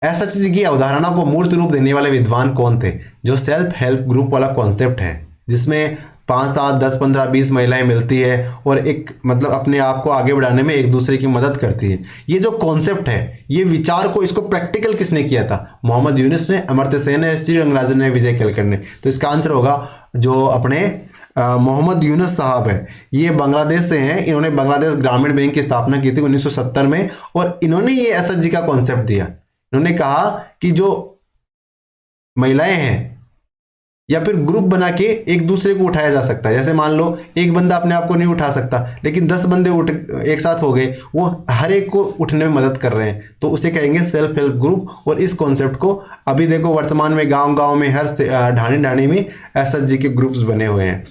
एसएचजी की अवधारणा को मूर्त रूप देने वाले विद्वान कौन थे? जो सेल्फ हेल्प ग्रुप वाला कॉन्सेप्ट है, जिसमें 5 7 10 15 20 महिलाएं मिलती है और एक मतलब अपने आप को आगे बढ़ाने में एक दूसरे की मदद करती है। ये जो कॉन्सेप्ट है, ये विचार को, इसको प्रैक्टिकल किसने किया था? मोहम्मद यूनुस ने, अमर्त्य सेन ने, श्री रंगराजन ने, विजय केलकर ने। तो इसका आंसर होगा जो अपने मोहम्मद यूनुस साहब है, ये बांग्लादेश से हैं। इन्होंने बांग्लादेश ग्रामीण बैंक की स्थापना की थी 1970 में और इन्होंने ये एसएचजी का कॉन्सेप्ट दिया। इन्होंने कहा कि जो महिलाएं हैं या फिर ग्रुप बना के एक दूसरे को उठाया जा सकता है। जैसे मान लो एक बंदा अपने आप को नहीं उठा सकता, लेकिन 10 बंदे उठ एक साथ हो गए, वो हर एक को उठने में मदद कर रहे हैं, तो उसे कहेंगे सेल्फ हेल्प ग्रुप। और इस कॉन्सेप्ट को अभी देखो वर्तमान में गांव-गांव में हर ढाणी-ढाणी में एसएचजी के ग्रुप्स बने हुए हैं।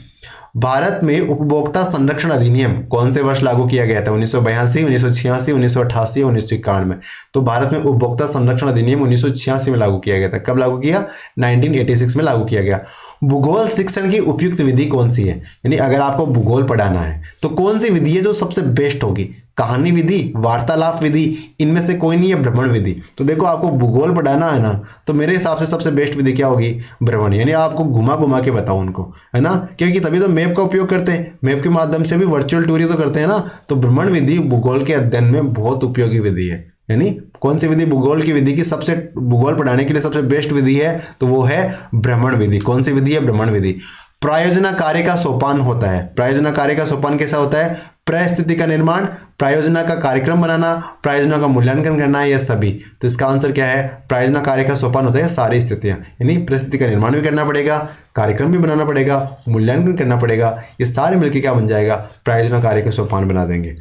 भारत में उपभोक्ता संरक्षण अधिनियम कौन से वर्ष लागू किया गया था? 1982, 1986, 1988 और 1991 में। तो भारत में उपभोक्ता संरक्षण अधिनियम 1986 में लागू किया गया था। कब लागू किया? 1986 में लागू किया गया। भूगोल शिक्षण की उपयुक्त विधि कौन सी है? यानी अगर आपको भूगोल पढ़ाना है तो कौन सी विधि है जो सबसे बेस्ट होगी? कहानी विधि, वार्तालाप विधि, इनमें से कोई नहीं है भ्रमण विधि। तो देखो आपको भूगोल पढ़ाना है ना, तो मेरे हिसाब से सबसे बेस्ट विधि क्या होगी? भ्रमण। यानी आपको घुमा घुमा के बताओ उनको, है ना, क्योंकि तभी तो मैप का उपयोग करते हैं, मैप के माध्यम से भी वर्चुअल टूर तो करते हैं ना। तो भ्रमण विधि भूगोल के अध्ययन में बहुत उपयोगी विधि है। यानी कौन सी विधि भूगोल की विधि की सबसे, भूगोल पढ़ाने के लिए सबसे बेस्ट विधि है? तो वो है भ्रमण विधि। कौन सी विधि है? भ्रमण विधि। प्रायोजना कार्य का सोपान होता है। प्रायोजना कार्य का सोपान कैसा होता है? परिस्थिति का निर्माण, प्रायोजना का कार्यक्रम बनाना, प्रायोजना का मूल्यांकन करना, ये सभी। तो इसका आंसर क्या है? प्रायोजना कार्य का सोपान होता है सारी स्थितियां। यानी परिस्थिति का निर्माण भी करना पड़ेगा, कार्यक्रम भी बनाना पड़ेगा, मूल्यांकन करना पड़ेगा, ये सारे मिलकर क्या बन जाएगा? प्रायोजना कार्य का सोपान बना देंगे।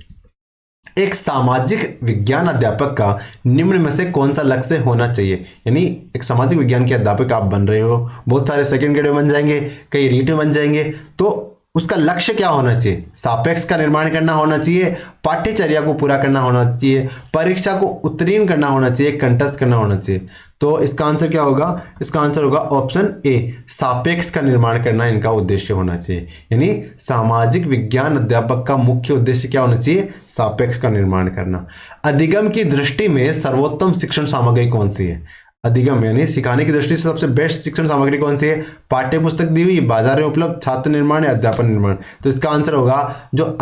एक सामाजिक विज्ञान अध्यापक का निम्न में से कौन सा लक्ष्य होना चाहिए? यानी एक सामाजिक विज्ञान के अध्यापक आप बन रहे हो, बहुत सारे सेकंड ग्रेड में बन जाएंगे, कई रीट में बन जाएंगे, तो उसका लक्ष्य क्या होना चाहिए? सापेक्ष का निर्माण करना होना चाहिए, पाठ्यचर्या को पूरा करना होना चाहिए, परीक्षा को उत्तीर्ण करना होना चाहिए, कंटस्ट करना होना चाहिए। तो इसका आंसर क्या होगा? इसका आंसर होगा ऑप्शन ए, सापेक्ष का निर्माण करना इनका उद्देश्य होना चाहिए। यानी सामाजिक विज्ञान अध्यापक का मुख्य उद्देश्य क्या होना चाहिए? सापेक्ष का निर्माण करना। अधिगम की दृष्टि में सर्वोत्तम शिक्षण सामग्री कौन सी है? अधिगम यानी सिखाने की दृष्टि से सबसे बेस्ट शिक्षण सामग्री कौन सी है? पाठ्य पुस्तक दी हुई, बाजार में उपलब्ध, छात्र निर्माण या अध्यापन निर्माण। तो इसका आंसर होगा जो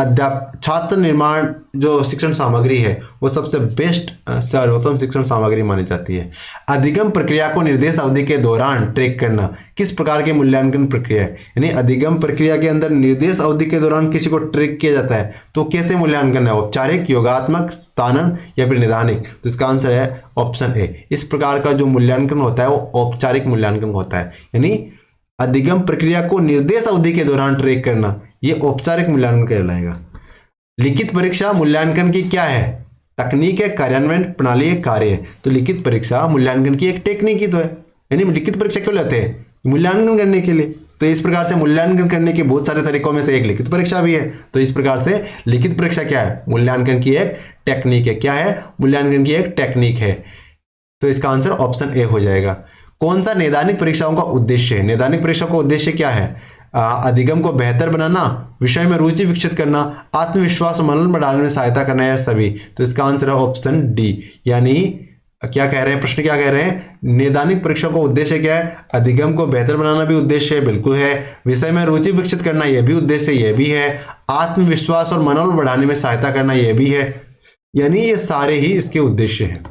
छात्र निर्माण जो शिक्षण सामग्री है वो सबसे बेस्ट सर्वोत्तम शिक्षण सामग्री मानी जाती है। अधिगम प्रक्रिया को निर्देश अवधि के दौरान ट्रैक करना किस प्रकार के मूल्यांकन प्रक्रिया है? यानी अधिगम प्रक्रिया के अंदर निर्देश अवधि के दौरान किसी को ट्रैक किया जाता है, तो कैसे मूल्यांकन है? औपचारिक, योगात्मक, स्थानन या फिर निदानिक? तो इसका आंसर है ऑप्शन ए। इस प्रकार का जो मूल्यांकन होता है वो औपचारिक मूल्यांकन होता है। यानी अधिगम प्रक्रिया को निर्देश अवधि के दौरान ट्रैक करना, ये औपचारिक मूल्यांकन कहलाएगा। लिखित परीक्षा मूल्यांकन की क्या है? तकनीक है, कार्यान्वयन प्रणाली है, कार्य है। तो लिखित परीक्षा मूल्यांकन की एक टेक्निक ही तो है। यानी लिखित परीक्षा क्यों लेते हैं? मूल्यांकन करने के लिए। तो इस प्रकार से मूल्यांकन करने के बहुत सारे तरीकों में से एक लिखित परीक्षा भी है। तो इस प्रकार से लिखित परीक्षा क्या है? मूल्यांकन की एक टेक्निक है। क्या है? मूल्यांकन की एक टेक्निक है। तो इसका आंसर ऑप्शन ए हो जाएगा। कौन सा नैदानिक परीक्षाओं का उद्देश्य है? नैदानिक परीक्षा का उद्देश्य क्या है? अधिगम को बेहतर बनाना, विषय में रुचि विकसित करना, आत्मविश्वास और मनन बढ़ाने में सहायता करना, या सभी। तो इसका आंसर है ऑप्शन डी। यानी क्या कह रहे हैं, प्रश्न क्या कह रहे हैं? नैदानिक परीक्षा का उद्देश्य क्या है? अधिगम को बेहतर बनाना भी उद्देश्य है, बिल्कुल है। विषय में रुचि विकसित करना, यह भी उद्देश्य, यह भी है। आत्मविश्वास और मनोबल बढ़ाने में सहायता करना, यह भी है। यानी ये सारे ही इसके उद्देश्य हैं।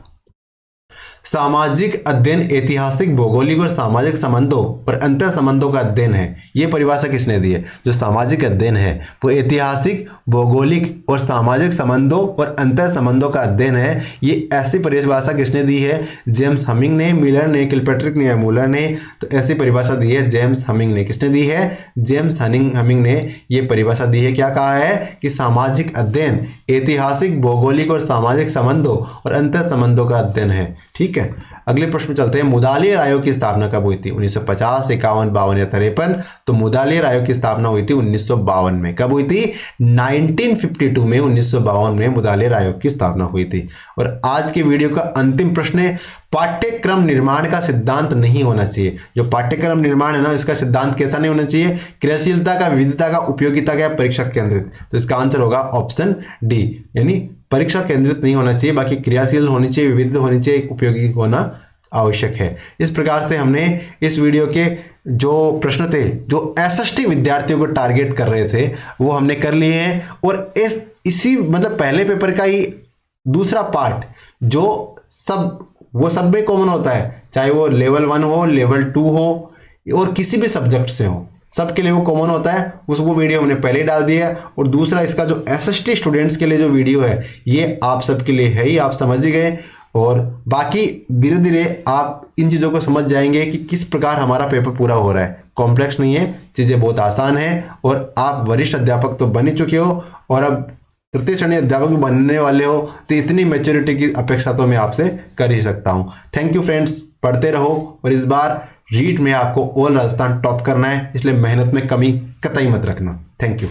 सामाजिक अध्ययन ऐतिहासिक, भौगोलिक और सामाजिक संबंधों और अंतर संबंधों का अध्ययन है। ये परिभाषा किसने दी है? जो सामाजिक अध्ययन है वो ऐतिहासिक, भौगोलिक और सामाजिक संबंधों और अंतर संबंधों का अध्ययन है। ये ऐसी परिभाषा किसने दी है? जेम्स हमिंग ने, मिलर ने, किलपैट्रिक ने या मूलर ने। तो ऐसी परिभाषा दी है जेम्स हमिंग ने। किसने दी है? जेम्स हमिंग ने ये परिभाषा दी है। क्या कहा है? कि सामाजिक अध्ययन ऐतिहासिक, भौगोलिक और सामाजिक संबंधों और अंतर संबंधों का अध्ययन है। ठीक है, अगले प्रश्न में चलते हैं। मुदालियर आयोग की स्थापना कब हुई थी? 1950, 51, 52 या 53? तो मुदालियर आयोग की स्थापना हुई थी 1952 में। कब हुई थी? 1952 में, 1952 में मुदालियर आयोग की स्थापना हुई थी। और आज के वीडियो का अंतिम प्रश्न है, पाठ्यक्रम निर्माण का सिद्धांत नहीं होना चाहिए। जो पाठ्यक्रम निर्माण है ना, इसका सिद्धांत कैसा नहीं होना चाहिए? क्रियाशीलता का, विविधता का, उपयोगिता का, परीक्षा केंद्रित। तो इसका आंसर होगा ऑप्शन डी। यानी परीक्षा केंद्रित नहीं होना चाहिए, बाकी क्रियाशील होनी चाहिए, विविध होनी चाहिए, उपयोगी होना आवश्यक है। इस प्रकार से हमने इस वीडियो के जो प्रश्न थे जो एसएसटी विद्यार्थियों को टारगेट कर रहे थे वो हमने कर लिए हैं, और इसी मतलब पहले पेपर का ही दूसरा पार्ट जो सब में कॉमन होता है, चाहे वो लेवल 1 हो, लेवल 2 हो और किसी भी सब्जेक्ट से हो, सबके लिए वो कॉमन होता है। उसको वीडियो हमने पहले ही डाल दिया है। और दूसरा इसका जो एसएसटी स्टूडेंट्स के लिए जो वीडियो है ये आप सबके लिए है ही, आप समझ ही गए। और बाकी धीरे धीरे आप इन चीज़ों को समझ जाएंगे कि किस प्रकार हमारा पेपर पूरा हो रहा है। कॉम्प्लेक्स नहीं है, चीज़ें बहुत आसान है। और आप वरिष्ठ अध्यापक तो बन ही चुके हो और अब तृतीय श्रेणी अध्यापक बनने वाले हो, तो इतनी मैच्योरिटी की अपेक्षा तो मैं आपसे कर ही सकता हूँ। थैंक यू फ्रेंड्स, पढ़ते रहो। और इस बार रीट में आपको ऑल राजस्थान टॉप करना है, इसलिए मेहनत में कमी कतई मत रखना। Thank you.